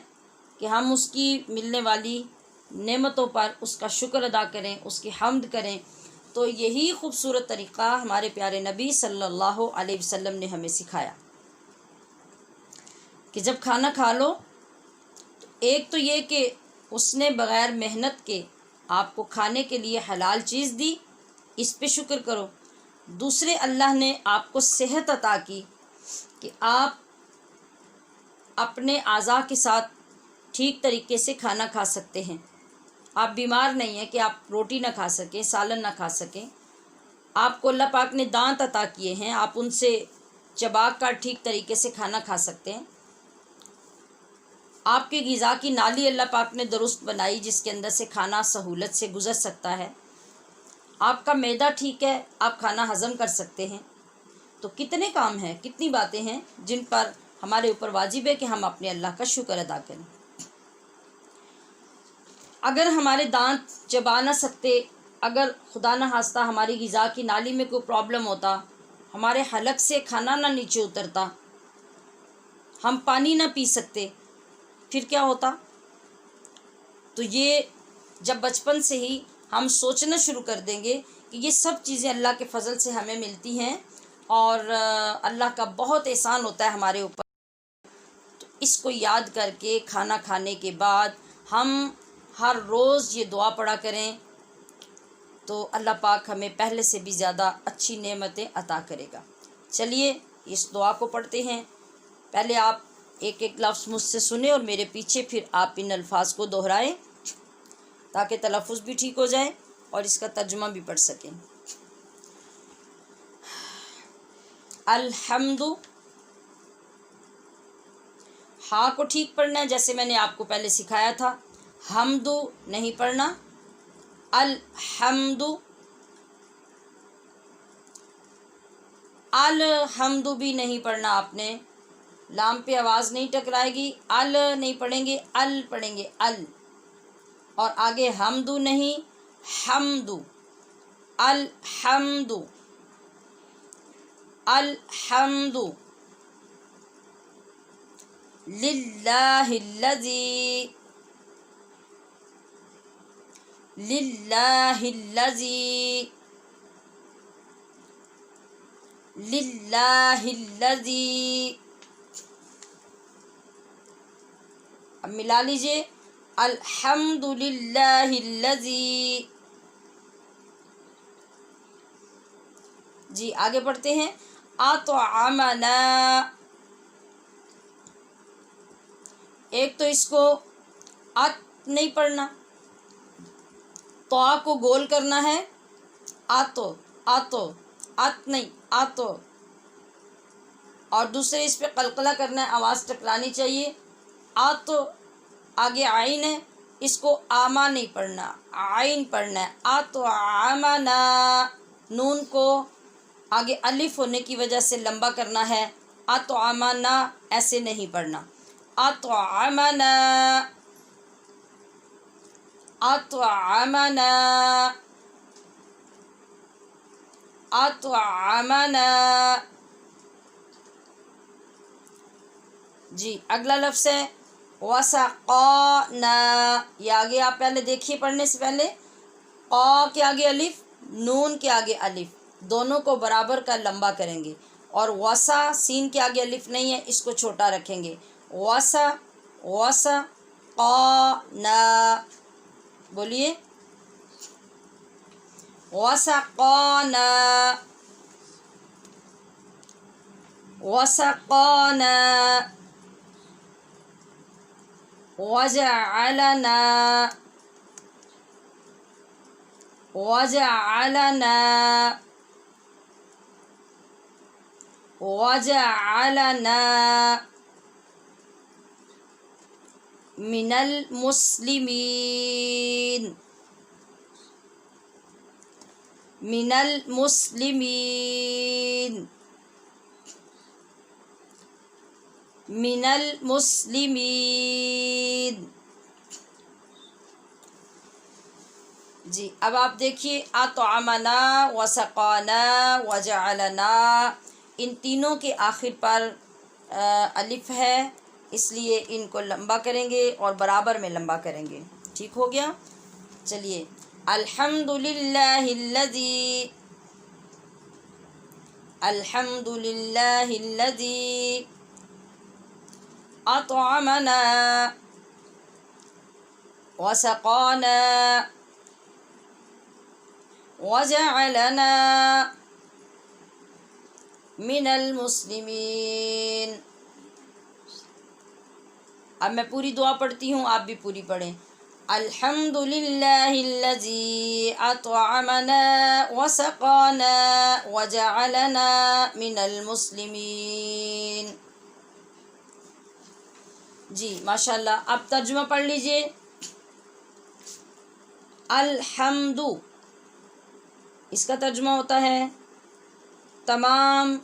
کہ ہم اس کی ملنے والی نعمتوں پر اس کا شکر ادا کریں، اس کی حمد کریں۔ تو یہی خوبصورت طریقہ ہمارے پیارے نبی صلی اللہ علیہ وسلم نے ہمیں سکھایا کہ جب کھانا کھا لو تو ایک تو یہ کہ اس نے بغیر محنت کے آپ کو کھانے کے لیے حلال چیز دی، اس پہ شکر کرو۔ دوسرے، اللہ نے آپ کو صحت عطا کی کہ آپ اپنے اعضاء کے ساتھ ٹھیک طریقے سے کھانا کھا سکتے ہیں۔ آپ بیمار نہیں ہیں کہ آپ روٹی نہ کھا سکیں، سالن نہ کھا سکیں۔ آپ کو اللہ پاک نے دانت عطا کیے ہیں، آپ ان سے چبا کر ٹھیک طریقے سے کھانا کھا سکتے ہیں۔ آپ کی غذا کی نالی اللہ پاک نے درست بنائی جس کے اندر سے کھانا سہولت سے گزر سکتا ہے۔ آپ کا معدہ ٹھیک ہے، آپ کھانا ہضم کر سکتے ہیں۔ تو کتنے کام ہیں، کتنی باتیں ہیں جن پر ہمارے اوپر واجب ہے کہ ہم اپنے اللہ کا شکر ادا کریں۔ اگر ہمارے دانت چبا نہ سکتے، اگر خدا نہ خواستہ ہماری غذا کی نالی میں کوئی پرابلم ہوتا، ہمارے حلق سے کھانا نہ نیچے اترتا، ہم پانی نہ پی سکتے، پھر کیا ہوتا؟ تو یہ جب بچپن سے ہی ہم سوچنا شروع کر دیں گے کہ یہ سب چیزیں اللہ کے فضل سے ہمیں ملتی ہیں اور اللہ کا بہت احسان ہوتا ہے ہمارے اوپر، تو اس کو یاد کر کے کھانا کھانے کے بعد ہم ہر روز یہ دعا پڑھا کریں تو اللہ پاک ہمیں پہلے سے بھی زیادہ اچھی نعمتیں عطا کرے گا۔ چلیے اس دعا کو پڑھتے ہیں۔ پہلے آپ ایک ایک لفظ مجھ سے سنیں اور میرے پیچھے پھر آپ ان الفاظ کو دہرائیں تاکہ تلفظ بھی ٹھیک ہو جائے اور اس کا ترجمہ بھی پڑھ سکیں۔ الحمد، ہاں کو ٹھیک پڑھنا ہے جیسے میں نے آپ کو پہلے سکھایا تھا، حمد نہیں پڑھنا، الحمد، الحمد بھی نہیں پڑھنا آپ نے، لام پہ آواز نہیں ٹکرائے گی، ال نہیں پڑھیں گے، ال پڑھیں گے، ال، اور آگے حمد نہیں، حمد، الحمد، الحمد للہ الذی، للہ الذی، للہ الذی، اب ملا لیجئے، الحمد للہ الذی۔ جی آگے پڑھتے ہیں، اطعمنا، ایک تو اس کو ات نہیں پڑھنا، تو کو گول کرنا ہے، آتو، آتو، ات نہیں، آتو، اور دوسرے اس پہ قلقلہ کرنا ہے، آواز ٹکرانی چاہیے، آتو، آگے عین ہے، اس کو آما نہیں پڑھنا، عین پڑھنا ہے، آتو آمنا، نون کو آگے الف ہونے کی وجہ سے لمبا کرنا ہے، آتو آمنا ایسے نہیں پڑھنا، آتو آمنا، آتو آمنا، آتو آمنا۔ جی اگلا لفظ ہے وسقانا، یہ آگے آپ پہلے دیکھیے پڑھنے سے پہلے، قا کے آگے الف، نون کے آگے الف، دونوں کو برابر کا لمبا کریں گے، اور وسا، سین کے آگے الف نہیں ہے، اس کو چھوٹا رکھیں گے، وسا، وسقانا، بولیے، وسقانا، وسقانا، وجعلنا، وجعلنا، وجعلنا من المسلمین، من المسلمین، من المسلمین۔ جی اب آپ دیکھیے، اطعمنا، وسقانا، وجعلنا، ان تینوں کے آخر پر الف ہے، اس لیے ان کو لمبا کریں گے اور برابر میں لمبا کریں گے، ٹھیک ہو گیا؟ چلیے، الحمد للہ الذی، الحمد للہ الذی اطعمنا وسقانا وجعلنا من المسلمین۔ اب میں پوری دعا پڑھتی ہوں، آپ بھی پوری پڑھیں۔ الحمد للہ الذی اطعمنا وسقانا وجعلنا من المسلمین۔ جی ماشاءاللہ، اب ترجمہ پڑھ لیجئے۔ الحمد، اس کا ترجمہ ہوتا ہے تمام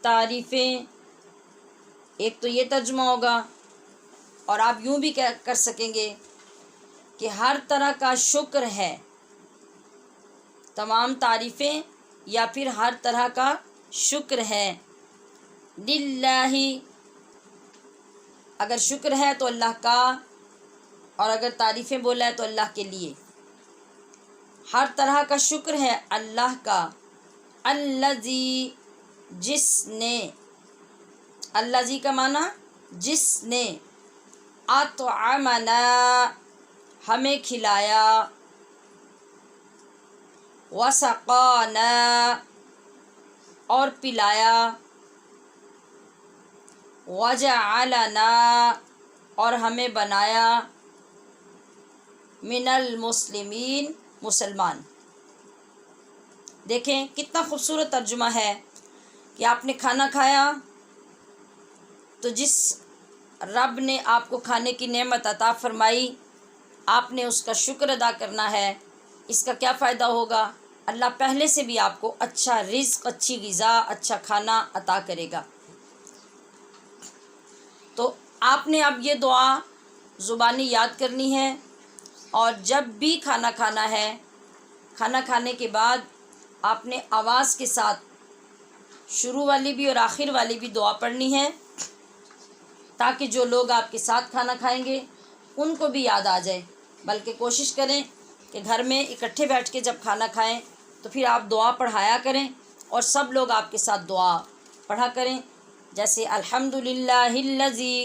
تعریفیں۔ ایک تو یہ ترجمہ ہوگا، اور آپ یوں بھی کر سکیں گے کہ ہر طرح کا شکر ہے، تمام تعریفیں یا پھر ہر طرح کا شکر ہے۔ للہ، اگر شکر ہے تو اللہ کا، اور اگر تعریفیں بولا ہے تو اللہ کے لیے۔ ہر طرح کا شکر ہے اللہ کا۔ الذی، جس نے، الذی کا معنی جس نے، اطعمنا، ہمیں کھلایا، وسقانا، اور پلایا، وجعلنا، اور ہمیں بنایا، من المسلمین، مسلمان۔ دیکھیں کتنا خوبصورت ترجمہ ہے کہ آپ نے کھانا کھایا تو جس رب نے آپ کو کھانے کی نعمت عطا فرمائی، آپ نے اس کا شکر ادا کرنا ہے۔ اس کا کیا فائدہ ہوگا؟ اللہ پہلے سے بھی آپ کو اچھا رزق، اچھی غذا، اچھا کھانا عطا کرے گا۔ تو آپ نے اب یہ دعا زبانی یاد کرنی ہے، اور جب بھی کھانا کھانا ہے، کھانا کھانے کے بعد آپ نے آواز کے ساتھ شروع والی بھی اور آخر والی بھی دعا پڑھنی ہے، تاکہ جو لوگ آپ کے ساتھ کھانا کھائیں گے ان کو بھی یاد آ جائے۔ بلکہ کوشش کریں کہ گھر میں اکٹھے بیٹھ کے جب کھانا کھائیں تو پھر آپ دعا پڑھایا کریں، اور سب لوگ آپ کے ساتھ دعا پڑھا کریں، جیسے الحمد للہ الذی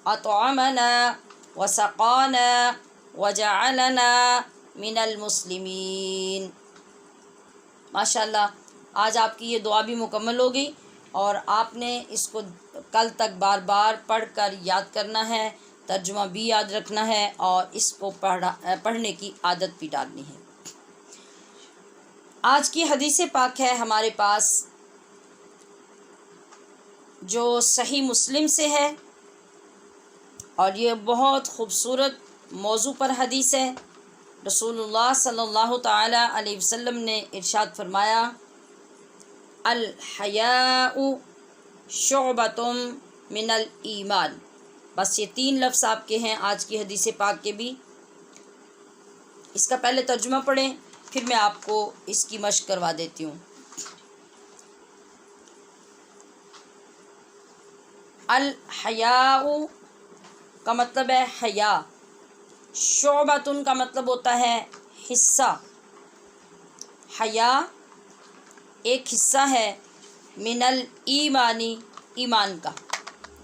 اطعمنا وسقانا وجعلنا من المسلمین۔ ماشاءاللہ، آج آپ کی یہ دعا بھی مکمل ہو گئی، اور آپ نے اس کو کل تک بار بار پڑھ کر یاد کرنا ہے، ترجمہ بھی یاد رکھنا ہے، اور اس کو پڑھنے کی عادت بھی ڈالنی ہے۔ آج کی حدیث پاک ہے ہمارے پاس، جو صحیح مسلم سے ہے، اور یہ بہت خوبصورت موضوع پر حدیث ہے۔ رسول اللہ صلی اللہ تعالی علیہ وسلم نے ارشاد فرمایا، الحیاء شعبۃ من الایمان۔ بس یہ 3 لفظ آپ کے ہیں آج کی حدیث پاک کے بھی۔ اس کا پہلے ترجمہ پڑھیں، پھر میں آپ کو اس کی مشق کروا دیتی ہوں۔ الحیاء کا مطلب ہے حیا، شعبۃ کا مطلب ہوتا ہے حصہ۔ حیا ایک حصہ ہے، من الایمانی، ایمان کا۔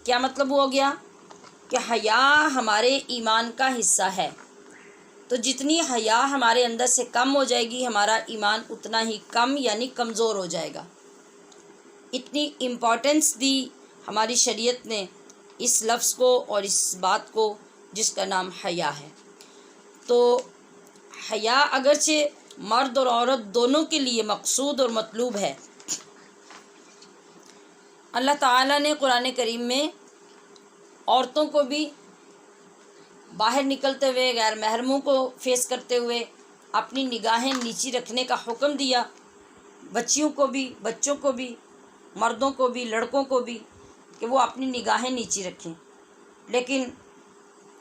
کیا مطلب ہو گیا؟ کہ حیا ہمارے ایمان کا حصہ ہے، تو جتنی حیا ہمارے اندر سے کم ہو جائے گی، ہمارا ایمان اتنا ہی کم یعنی کمزور ہو جائے گا۔ اتنی امپورٹنس دی ہماری شریعت نے اس لفظ کو اور اس بات کو جس کا نام حیا ہے۔ تو حیا اگرچہ مرد اور عورت دونوں کے لیے مقصود اور مطلوب ہے۔ اللہ تعالیٰ نے قرآن کریم میں عورتوں کو بھی باہر نکلتے ہوئے، غیر محرموں کو فیس کرتے ہوئے اپنی نگاہیں نیچی رکھنے کا حکم دیا، بچیوں کو بھی، بچوں کو بھی، مردوں کو بھی، لڑکوں کو بھی، کہ وہ اپنی نگاہیں نیچی رکھیں۔ لیکن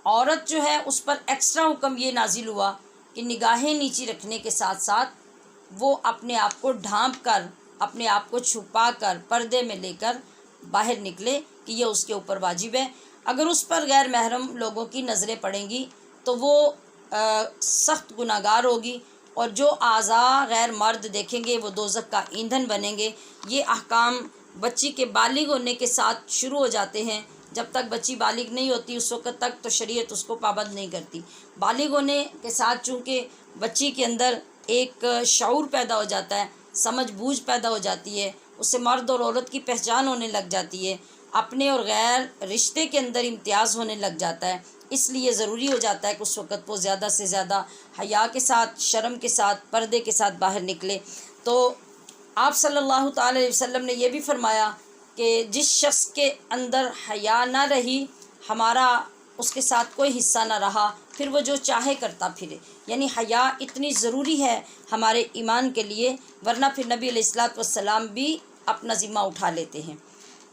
عورت جو ہے اس پر ایکسٹرا حکم یہ نازل ہوا کہ نگاہیں نیچی رکھنے کے ساتھ ساتھ وہ اپنے آپ کو ڈھانپ کر، اپنے آپ کو چھپا کر، پردے میں لے کر باہر نکلے، کہ یہ اس کے اوپر واجب ہے۔ اگر اس پر غیر محرم لوگوں کی نظریں پڑیں گی تو وہ سخت گناہ گار ہوگی، اور جو اعضاء غیر مرد دیکھیں گے وہ دوزخ کا ایندھن بنیں گے۔ یہ احکام بچی کے بالغ ہونے کے ساتھ شروع ہو جاتے ہیں۔ جب تک بچی بالغ نہیں ہوتی اس وقت تک تو شریعت اس کو پابند نہیں کرتی۔ بالغ ہونے کے ساتھ چونکہ بچی کے اندر ایک شعور پیدا ہو جاتا ہے، سمجھ بوجھ پیدا ہو جاتی ہے، اس سے مرد اور عورت کی پہچان ہونے لگ جاتی ہے، اپنے اور غیر رشتے کے اندر امتیاز ہونے لگ جاتا ہے۔ اس لیے ضروری ہو جاتا ہے کہ اس وقت وہ زیادہ سے زیادہ حیا کے ساتھ، شرم کے ساتھ، پردے کے ساتھ باہر نکلے۔ تو آپ صلی اللہ تعالی علیہ وسلم نے یہ بھی فرمایا کہ جس شخص کے اندر حیا نہ رہی، ہمارا اس کے ساتھ کوئی حصہ نہ رہا، پھر وہ جو چاہے کرتا پھرے۔ یعنی حیا اتنی ضروری ہے ہمارے ایمان کے لیے، ورنہ پھر نبی علیہ الصلوۃ والسلام بھی اپنا ذمہ اٹھا لیتے ہیں۔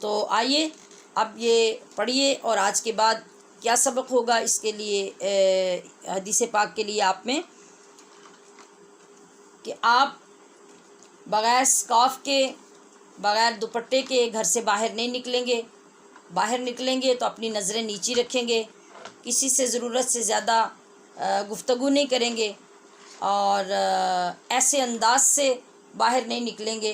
تو آئیے اب یہ پڑھیے، اور آج کے بعد کیا سبق ہوگا اس کے لیے حدیث پاک کے لیے آپ میں، کہ آپ بغیر سکارف کے، بغیر دوپٹے کے گھر سے باہر نہیں نکلیں گے۔ باہر نکلیں گے تو اپنی نظریں نیچی رکھیں گے، کسی سے ضرورت سے زیادہ گفتگو نہیں کریں گے، اور ایسے انداز سے باہر نہیں نکلیں گے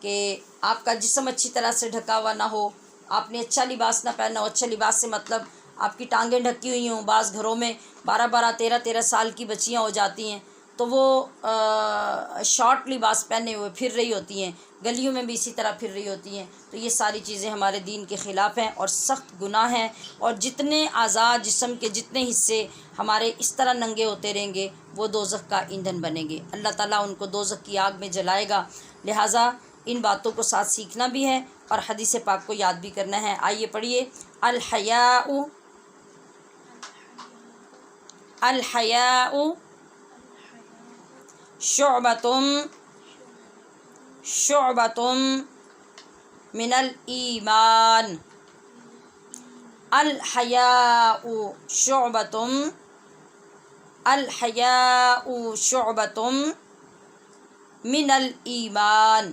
کہ آپ کا جسم اچھی طرح سے ڈھکا ہوا نہ ہو، آپ نے اچھا لباس نہ پہنا ہو۔ اچھا لباس سے مطلب آپ کی ٹانگیں ڈھکی ہوئی ہوں۔ بعض گھروں میں 12-13 سال کی بچیاں ہو جاتی ہیں تو وہ شارٹ لباس پہنے ہوئے پھر رہی ہوتی ہیں، گلیوں میں بھی اسی طرح پھر رہی ہوتی ہیں۔ تو یہ ساری چیزیں ہمارے دین کے خلاف ہیں اور سخت گناہ ہیں، اور جتنے اعضاء جسم کے جتنے حصے ہمارے اس طرح ننگے ہوتے رہیں گے وہ دوزخ کا ایندھن بنیں گے، اللہ تعالیٰ ان کو دوزخ کی آگ میں جلائے گا۔ لہٰذا ان باتوں کو ساتھ سیکھنا بھی ہے اور حدیث پاک کو یاد بھی کرنا ہے۔ آئیے پڑھیے، الحیاء الحیاء شعبۃ من الایمان، الحیاء شعبۃ من الایمان،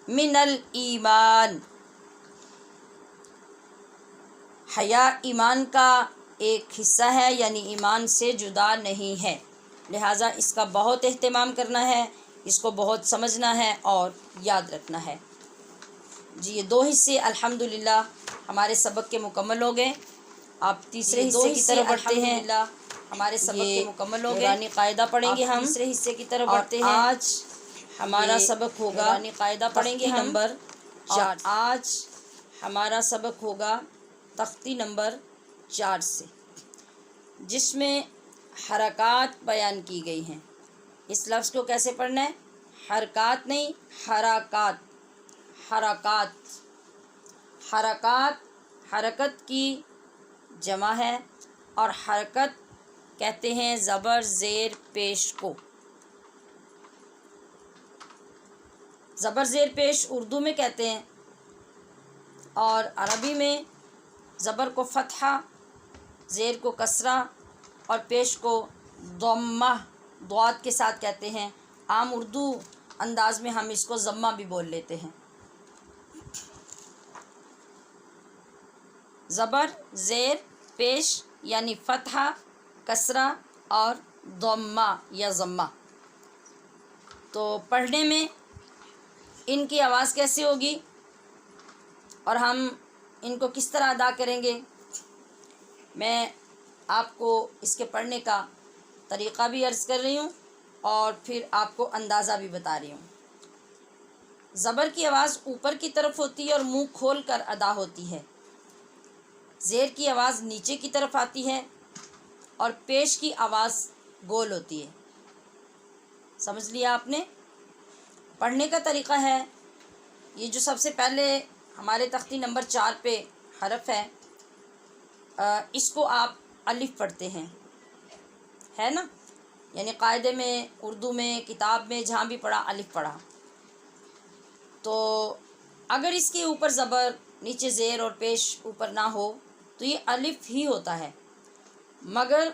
من الایمان۔ حیا ایمان کا ایک حصہ ہے، یعنی ایمان سے جدا نہیں ہے، لہٰذا اس کا بہت اہتمام کرنا ہے، اس کو بہت سمجھنا ہے اور یاد رکھنا ہے۔ جی یہ 2 حصے الحمدللہ ہمارے سبق کے مکمل ہو گئے۔ آپ تیسرے حصے کی طرف بڑھتے ہیں۔ ہمارے سبق کے مکمل ہو گئے، نورانی قاعدہ پڑھیں گے ہم تیسرے حصے کی طرف بڑھتے ہیں۔ آج ہمارا سبق ہوگا نورانی قاعدہ پڑھیں گے نمبر 4۔ آج ہمارا سبق ہوگا تختی نمبر 4 سے، جس میں حرکات بیان کی گئی ہیں۔ اس لفظ کو کیسے پڑھنا ہے؟ حرکات نہیں، حرکات، حرکات، حرکات حرکت کی جمع ہے، اور حرکت کہتے ہیں زبر زیر پیش کو۔ زبر زیر پیش اردو میں کہتے ہیں، اور عربی میں زبر کو فتحہ، زیر کو کسرہ اور پیش کو ضمہ ضاد کے ساتھ کہتے ہیں۔ عام اردو انداز میں ہم اس کو ضمہ بھی بول لیتے ہیں۔ زبر زیر پیش یعنی فتحہ، کسرہ اور ضمہ یا ضمہ۔ تو پڑھنے میں ان کی آواز کیسے ہوگی اور ہم ان کو کس طرح ادا کریں گے، میں آپ کو اس کے پڑھنے کا طریقہ بھی عرض کر رہی ہوں اور پھر آپ کو اندازہ بھی بتا رہی ہوں۔ زبر کی آواز اوپر کی طرف ہوتی ہے اور منہ کھول کر ادا ہوتی ہے۔ زیر کی آواز نیچے کی طرف آتی ہے اور پیش کی آواز گول ہوتی ہے۔ سمجھ لیا آپ نے؟ پڑھنے کا طریقہ ہے، یہ جو سب سے پہلے ہمارے تختی نمبر 4 پہ حرف ہے، اس کو آپ الف پڑھتے ہیں، ہے نا؟ یعنی قاعدے میں، اردو میں، کتاب میں جہاں بھی پڑھا الف پڑھا۔ تو اگر اس کے اوپر زبر، نیچے زیر اور پیش اوپر نہ ہو تو یہ الف ہی ہوتا ہے، مگر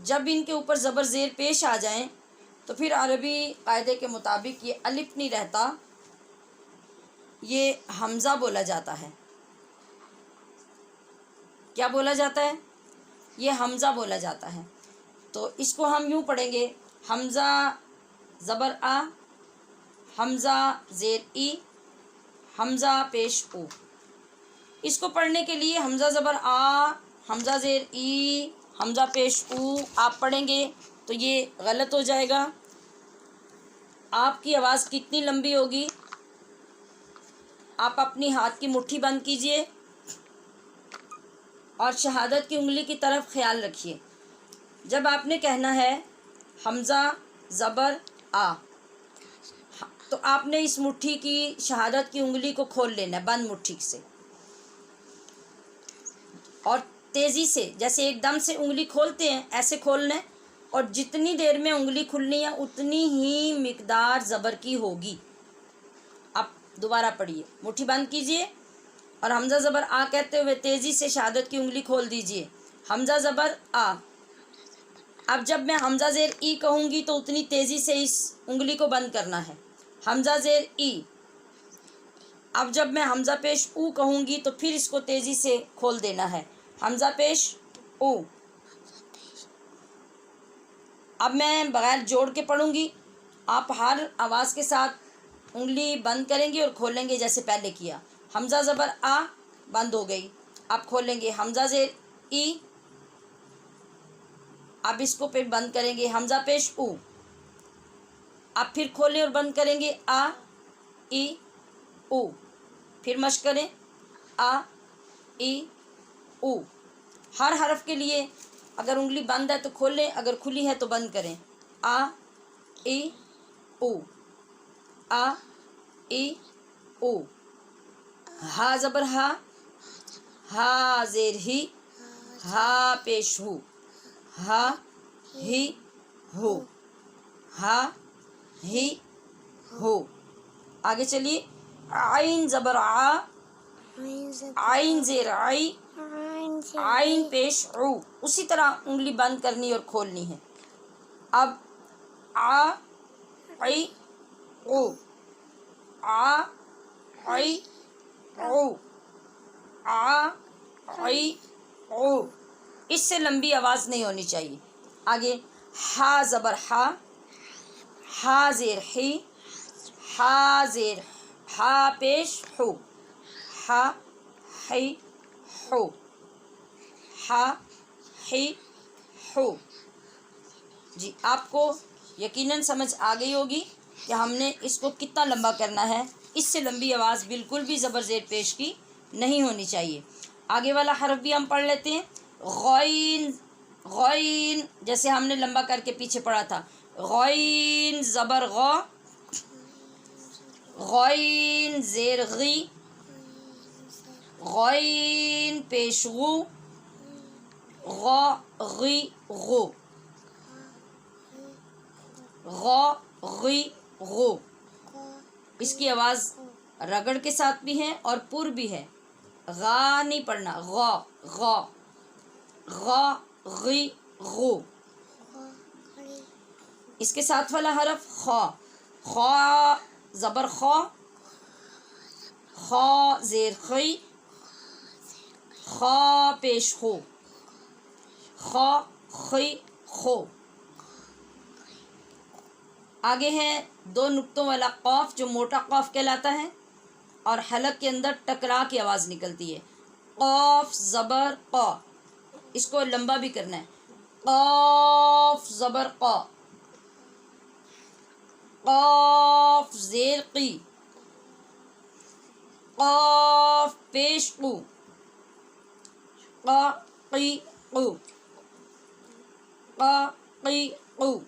جب ان کے اوپر زبر زیر پیش آ جائیں تو پھر عربی قاعدے کے مطابق یہ الف نہیں رہتا، یہ حمزہ بولا جاتا ہے۔ کیا بولا جاتا ہے؟ یہ حمزہ بولا جاتا ہے۔ تو اس کو ہم یوں پڑھیں گے، حمزہ زبر آ، حمزہ زیر ای، حمزہ پیش او۔ اس کو پڑھنے کے لیے حمزہ زبر آ، حمزہ زیر ای، حمزہ پیش او آپ پڑھیں گے تو یہ غلط ہو جائے گا۔ آپ کی آواز کتنی لمبی ہوگی؟ آپ اپنی ہاتھ کی مٹھی بند کیجئے اور شہادت کی انگلی کی طرف خیال رکھیے۔ جب آپ نے کہنا ہے حمزہ زبر آ، تو آپ نے اس مٹھی کی شہادت کی انگلی کو کھول لینا ہے بند مٹھی سے، اور تیزی سے جیسے ایک دم سے انگلی کھولتے ہیں ایسے کھولنا ہے، اور جتنی دیر میں انگلی کھلنی ہے اتنی ہی مقدار زبر کی ہوگی۔ اب دوبارہ پڑھیے، مٹھی بند کیجئے اور حمزہ زبر آ کہتے ہوئے تیزی سے شہادت کی انگلی کھول دیجئے۔ حمزہ زبر آ۔ اب جب میں حمزہ زیر ای کہوں گی تو اتنی تیزی سے اس انگلی کو بند کرنا ہے۔ حمزہ زیر ای۔ اب جب میں حمزہ پیش او کہوں گی تو پھر اس کو تیزی سے کھول دینا ہے۔ حمزہ پیش او۔ اب میں بغیر جوڑ کے پڑھوں گی، آپ ہر آواز کے ساتھ انگلی بند کریں گے اور کھولیں گے جیسے پہلے کیا۔ حمزہ زبر آ بند ہو گئی، اب کھولیں گے حمزہ زیر ای، اب اس کو پھر بند کریں گے حمزہ پیش او، اب پھر کھولیں اور بند کریں گے آ ای او، پھر مشق کریں آ ای او۔ ہر حرف کے لیے اگر انگلی بند ہے تو کھولیں، اگر کھلی ہے تو بند کریں۔ آ ای او، آ ای او۔ ہا زبر ہا، ہا زیر ہی، ہا پیش ہو، ہا ہی ہو، ہا ہی ہو۔ آگے چلیے، عین زبر آ، عین زیر آئی، عین پیش عو، اسی طرح انگلی بند کرنی اور کھولنی ہے۔ اب آ عی او، آ عی او، آ عی او، اس سے لمبی آواز نہیں ہونی چاہیے۔ آگے ہا زبر ہا، ہا زیر ہی، ہا زیر ہا پیش ہو، ہا ہی ہو، ہا ہی ہو۔ جی آپ کو یقیناً سمجھ آ گئی ہوگی کہ ہم نے اس کو کتنا لمبا کرنا ہے۔ اس سے لمبی آواز بالکل بھی زبر زیر پیش کی نہیں ہونی چاہیے۔ آگے والا حرف بھی ہم پڑھ لیتے ہیں، غین، غین جیسے ہم نے لمبا کر کے پیچھے پڑھا تھا، غین زبر غ، غین زیر غی، غین پیش غو، غ غی غو، غ غی غو۔ اس کی آواز رگڑ کے ساتھ بھی ہے اور پر بھی ہے، غا نہیں پڑھنا، غا غا، غا غی غو۔ اس کے ساتھ والا حرف خا، خا زبر خا، خا زیر خی، خا پیش خو، خا خی خو۔ آگے ہے دو نقطوں والا قاف جو موٹا قاف کہلاتا ہے اور حلق کے اندر ٹکرا کی آواز نکلتی ہے، قاف زبر قا، اس کو لمبا بھی کرنا ہے، قاف زبر قا، قاف زیر قی، قاف پیش قو، قا قی قو، قا قی قو۔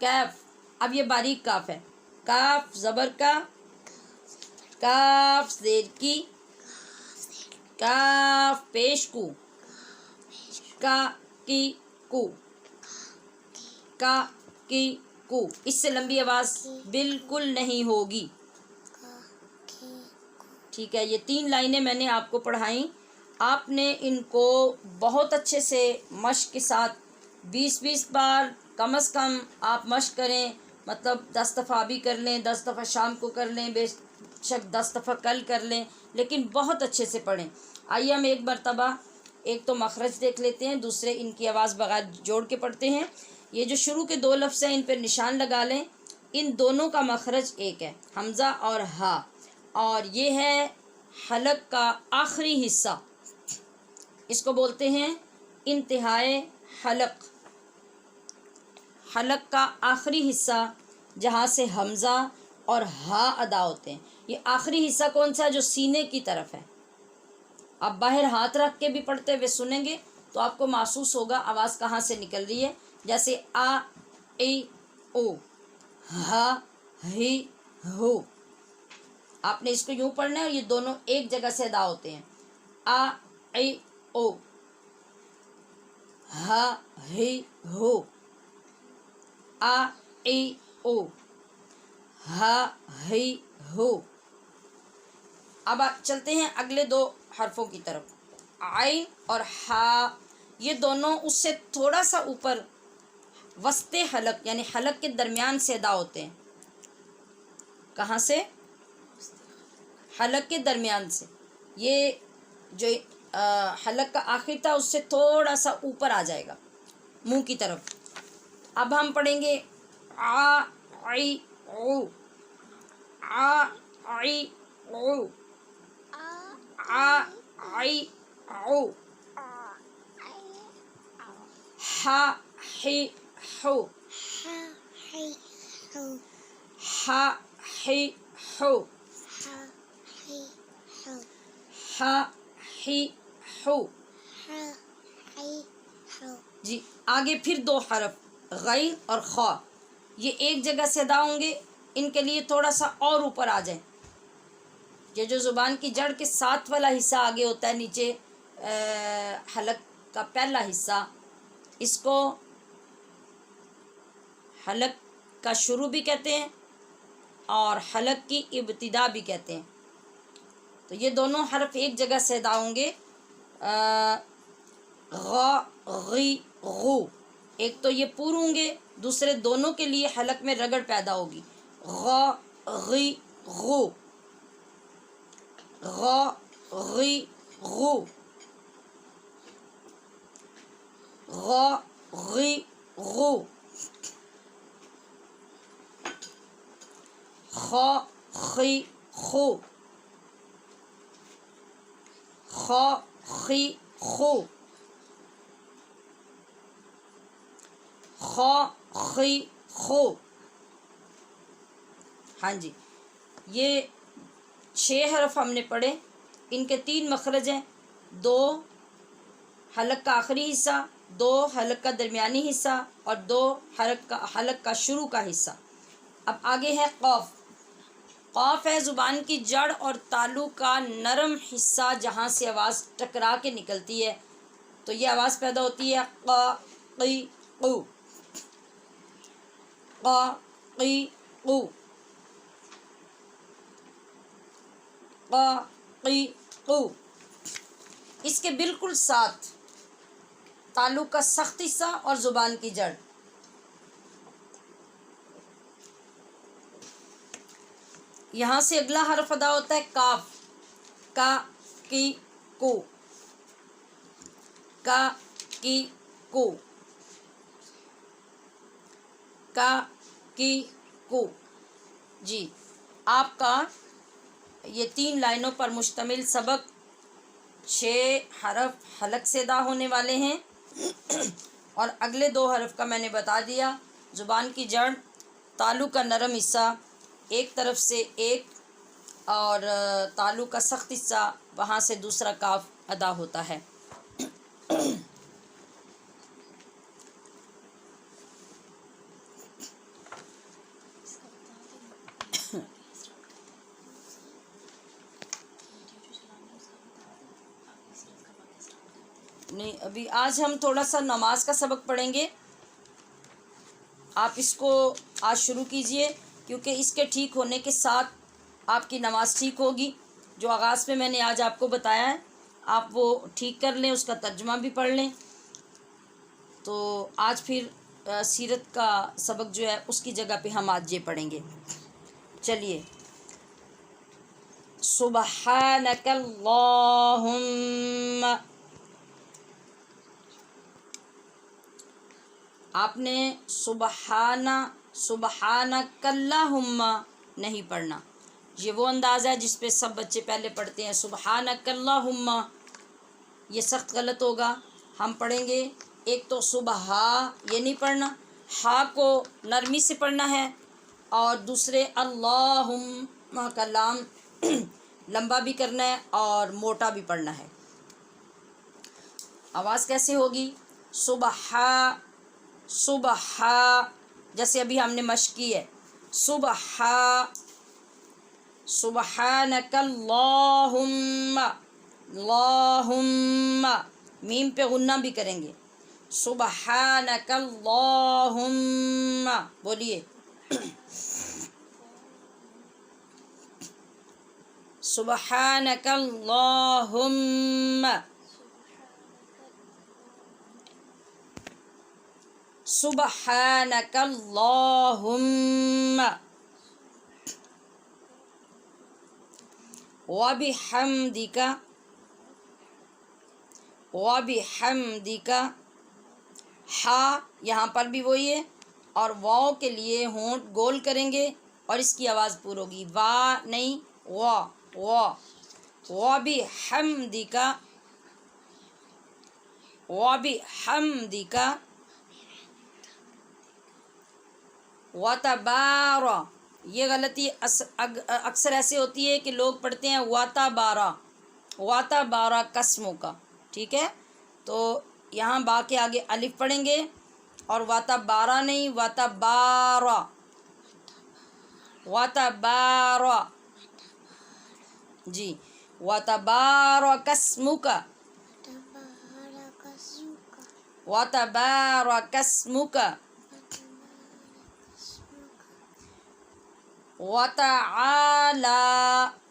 کیف، اب یہ باریک کاف ہے، کاف زبر کا، کاف زیر کی، کاف پیش کو، کا کی کو، کا کی کو۔ اس سے لمبی آواز بالکل نہیں ہوگی۔ ٹھیک ہے، یہ 3 لائنیں میں نے آپ کو پڑھائیں، آپ نے ان کو بہت اچھے سے مشق کے ساتھ 20 بار کم از کم آپ مشق کریں، مطلب 10 دفعہ بھی کر لیں، 10 دفعہ شام کو کر لیں، بے شک 10 دفعہ کل کر لیں، لیکن بہت اچھے سے پڑھیں۔ آئیے ہم ایک مرتبہ ایک تو مخرج دیکھ لیتے ہیں، دوسرے ان کی آواز بغیر جوڑ کے پڑھتے ہیں۔ یہ جو شروع کے 2 لفظ ہیں ان پہ نشان لگا لیں، ان دونوں کا مخرج ایک ہے، حمزہ اور ہا، اور یہ ہے حلق کا آخری حصہ، اس کو بولتے ہیں انتہائے حلق۔ حلق کا آخری حصہ جہاں سے حمزہ اور ہا ادا ہوتے ہیں، یہ آخری حصہ کون سا ہے؟ جو سینے کی طرف ہے۔ آپ باہر ہاتھ رکھ کے بھی پڑھتے ہوئے سنیں گے تو آپ کو محسوس ہوگا آواز کہاں سے نکل رہی ہے، جیسے آ ای او، ہا ہی ہو۔ آپ نے اس کو یوں پڑھنا ہے اور یہ دونوں ایک جگہ سے ادا ہوتے ہیں، آ ای او، ہا ہی ہو، آ ای او، ہا ہی ہو۔ اب چلتے ہیں اگلے دو حرفوں کی طرف، عین اور ہا، یہ دونوں اس سے تھوڑا سا اوپر وسط حلق یعنی حلق کے درمیان سے ادا ہوتے ہیں۔ کہاں سے؟ حلق کے درمیان سے۔ یہ جو حلق کا آخر تھا اس سے تھوڑا سا اوپر آ جائے گا منہ کی طرف۔ اب ہم پڑھیں گے آ عی او، آ عی او، آ عی او، ہا ہی ہو، ہا ہی ہو، ہا ہی ہو۔ جی آگے پھر دو حرف غین اور خا، یہ ایک جگہ سے ادا ہوں گے، ان کے لیے تھوڑا سا اور اوپر آ جائیں۔ یہ جو زبان کی جڑ کے ساتھ والا حصہ آگے ہوتا ہے نیچے حلق کا پہلا حصہ، اس کو حلق کا شروع بھی کہتے ہیں اور حلق کی ابتدا بھی کہتے ہیں۔ تو یہ دونوں حرف ایک جگہ سے ادا ہوں گے، غا غی غو، ایک تو یہ پور ہوں گے، دوسرے دونوں کے لیے حلق میں رگڑ پیدا ہوگی، غا غی غو، غا غی غو، غا غی غو، خا خی خو، خا خی خو، خا خی خو۔ ہاں جی، یہ 6 حرف ہم نے پڑھے، ان کے 3 مخرج ہیں، 2 حلق کا آخری حصہ، 2 حلق کا درمیانی حصہ اور 2 حلق کا شروع کا حصہ۔ اب آگے ہے قاف۔ قاف ہے زبان کی جڑ اور تالو کا نرم حصہ جہاں سے آواز ٹکرا کے نکلتی ہے، تو یہ آواز پیدا ہوتی ہے قا قی قو، قا قی قو، قا قی قو۔ اس کے بالکل ساتھ تالو کا سخت حصہ اور زبان کی جڑ۔ یہاں سے اگلا حرف ادا ہوتا ہے کاف، کا کی کو، کا کی کو، کا کی کو۔ جی آپ کا یہ 3 لائنوں پر مشتمل سبق 6 حرف حلق سے ادا ہونے والے ہیں، اور اگلے 2 حرف کا میں نے بتا دیا، زبان کی جڑ، تالو کا نرم حصہ ایک طرف سے ایک، اور تالو کا سخت حصہ وہاں سے دوسرا کاف ادا ہوتا ہے۔ نہیں، ابھی آج ہم تھوڑا سا نماز کا سبق پڑھیں گے، آپ اس کو آج شروع کیجئے، کیونکہ اس کے ٹھیک ہونے کے ساتھ آپ کی نماز ٹھیک ہوگی۔ جو آغاز میں نے آج آپ کو بتایا ہے آپ وہ ٹھیک کر لیں، اس کا ترجمہ بھی پڑھ لیں۔ تو آج پھر سیرت کا سبق جو ہے اس کی جگہ پہ ہم آج یہ پڑھیں گے۔ چلیے، سبحانک اللہم، آپ نے سبحانک اللہم نہیں پڑھنا، یہ وہ انداز ہے جس پہ سب بچے پہلے پڑھتے ہیں سبحانک اللہم، یہ سخت غلط ہوگا۔ ہم پڑھیں گے ایک تو صبح یہ نہیں پڑھنا، ہا کو نرمی سے پڑھنا ہے، اور دوسرے اللہم کا لام لمبا بھی کرنا ہے اور موٹا بھی پڑھنا ہے۔ آواز کیسے ہوگی؟ صبح، صبح، جیسے ابھی ہم نے مشق کی ہے، صبح، سبحانک اللہم، اللہم، میم پہ غنہ بھی کریں گے، سبحانک اللہم، بولیے، سبحانک اللہم، سبحانک اللہم، وبحمدک، وبحمدک، ہا یہاں پر بھی وہی ہے، اور واو کے لیے ہونٹ گول کریں گے اور اس کی آواز پور ہوگی، وا نہیں، وا، وا، وبحمدک، وبحمدک، وتبارا، یہ غلطی اکثر ایسے ہوتی ہے کہ لوگ پڑھتے ہیں واتابارا، واتابارا قسموں کا، ٹھیک ہے، تو یہاں با کے آگے الف پڑھیں گے، اور واتابارا نہیں، واتابارا، واتبارا، جی، وتبارک اسمک، وتبارک اسمک، وتعالی،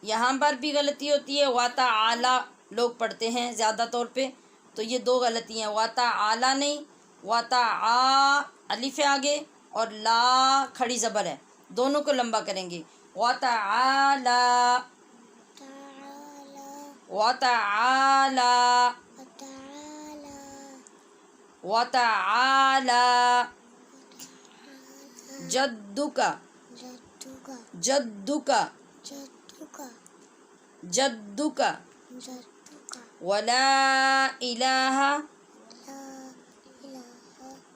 یہاں پر بھی غلطی ہوتی ہے، وتعالی لوگ پڑھتے ہیں زیادہ طور پہ، تو یہ دو غلطی ہیں، وتعالی نہیں، وتعا الف ہے آگے اور لا کھڑی زبر ہے، دونوں کو لمبا کریں گے، وتعالی، وتعالی، وتعالی، جدک، جدک، جدک، ولا الہ،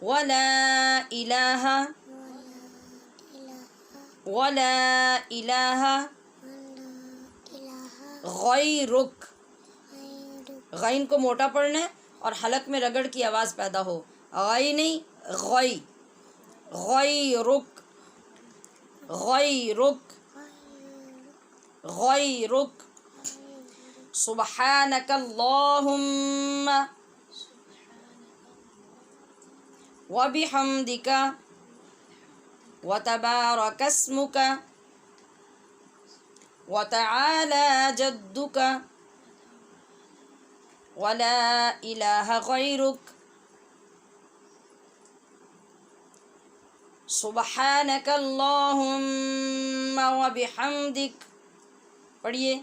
ولا الہ، ولا الہ غیرک، غین کو موٹا پڑھنا ہے اور حلق میں رگڑ کی آواز پیدا ہو، غی نہیں، غی، غیرک، غیرک، غیرک، سبحانک اللہم وبحمدک وتبارک اسمک وتعالی جدک ولا الہ غیرک سبحانک اللہم وبحمدک، پڑھیے،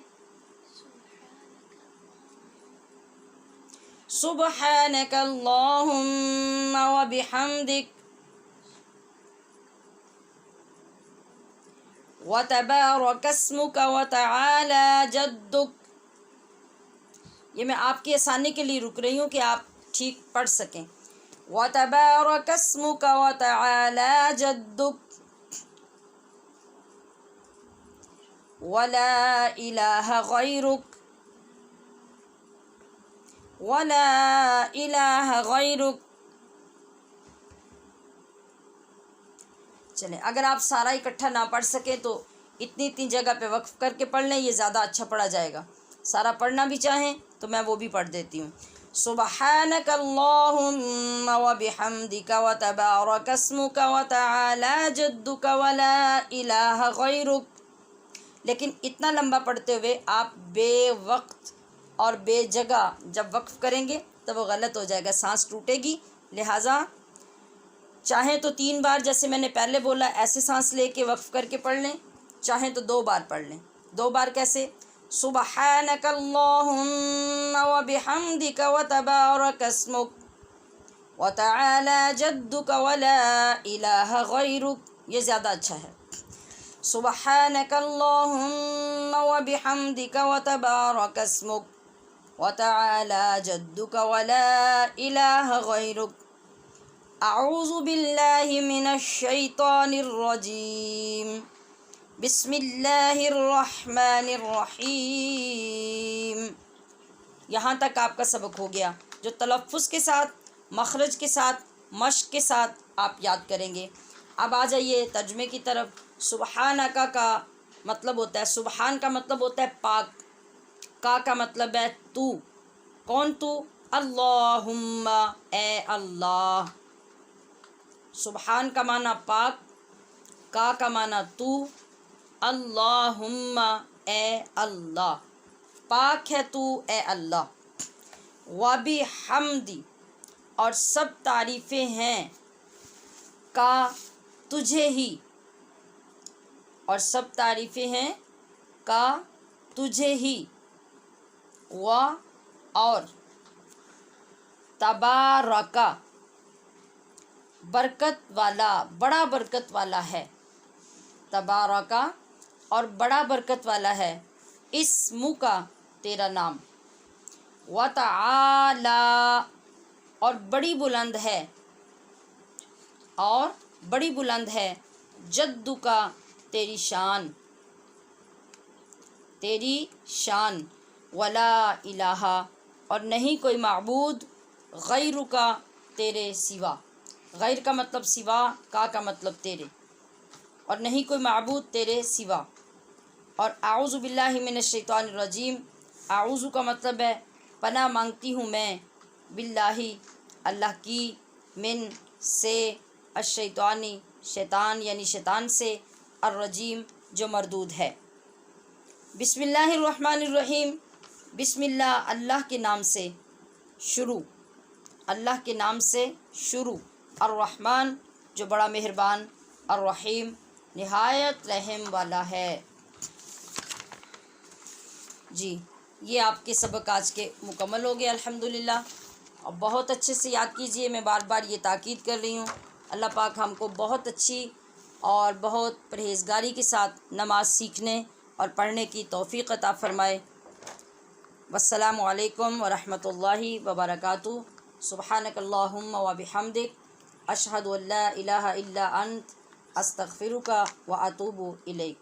سبحانک اللہم وبحمدک وتبارک اسمک وتعالی جدک، یہ میں آپ کی آسانی کے لیے رک رہی ہوں کہ آپ ٹھیک پڑھ سکیں، وتبارک اسمک وتعالی جدک ولا الہ غیرک، ولا الہ غیرک۔ چلیں، اگر آپ سارا اکٹھا نہ پڑھ سکیں تو اتنی اتنی جگہ پہ وقف کر کے پڑھ لیں، یہ زیادہ اچھا پڑھا جائے گا، سارا پڑھنا بھی چاہیں تو میں وہ بھی پڑھ دیتی ہوں، سبحانک اللہم وبحمدک وتبارک اسمک وتعالی جدک ولا الہ غیرک، لیکن اتنا لمبا پڑھتے ہوئے آپ بے وقت اور بے جگہ جب وقف کریں گے تو وہ غلط ہو جائے گا، سانس ٹوٹے گی، لہٰذا چاہیں تو 3 بار جیسے میں نے پہلے بولا ایسے سانس لے کے وقف کر کے پڑھ لیں، چاہیں تو 2 بار پڑھ لیں، 2 بار کیسے؟ سبحانک اللہم وبحمدک وتبارک اسمک وتعالی جدک ولا الہ غیرک، یہ زیادہ اچھا ہے، سبحانک اللہم وبحمدک وتبارک اسمک وتعالی جدک ولا الہ غیرک، اعوذ باللہ من الشیطان الرجیم، بسم اللہ الرحمن الرحیم۔ یہاں تک آپ کا سبق ہو گیا، جو تلفظ کے ساتھ، مخرج کے ساتھ، مشق کے ساتھ آپ یاد کریں گے۔ اب آ جائیے ترجمے کی طرف۔ سبحانک کا مطلب ہوتا ہے، سبحان کا مطلب ہوتا ہے پاک، کا مطلب ہے تو۔ کون تو؟ اللہم، اے اللہ۔ سبحان کا معنی پاک، کا معنی تو، اللہم اے اللہ، پاک ہے تو اے اللہ۔ وبحمدی، اور سب تعریفیں ہیں، کا تجھے ہی، اور سب تعریفیں ہیں کا تجھے ہی۔ اور تبارکا، برکت والا، بڑا برکت والا ہے، تبارکا اور بڑا برکت والا ہے، اسمو کا تیرا نام، وتعالی اور بڑی بلند ہے، اور بڑی بلند ہے، جدو کا تیری شان، تیری شان، ولا الہ اور نہیں کوئی معبود، غیر کا تیرے سوا، غیر کا مطلب سوا، کا مطلب تیرے، اور نہیں کوئی معبود تیرے سوا۔ اور اعوذ باللہ من الشیطان الرجیم، اعوذ کا مطلب ہے پناہ مانگتی ہوں میں، باللہ اللہ کی، من سے، الشیطانی شیطان یعنی شیطان سے، الرجیم جو مردود ہے۔ بسم اللہ الرحمن الرحیم، بسم اللہ اللہ کے نام سے شروع، اللہ کے نام سے شروع، الرحمن جو بڑا مہربان، الرحیم نہایت رحم والا ہے۔ جی یہ آپ کے سبق آج کے مکمل ہو گئے الحمدللہ، اور بہت اچھے سے یاد کیجئے، میں بار بار یہ تاکید کر رہی ہوں۔ اللہ پاک ہم کو بہت اچھی اور بہت پرہیزگاری کے ساتھ نماز سیکھنے اور پڑھنے کی توفیق عطا فرمائے۔ والسلام علیکم ورحمۃ اللہ وبرکاتہ۔ سبحانک اللہم وبحمدک، اشہد ان لا الہ الا انت، استغفرک واتوب الیک۔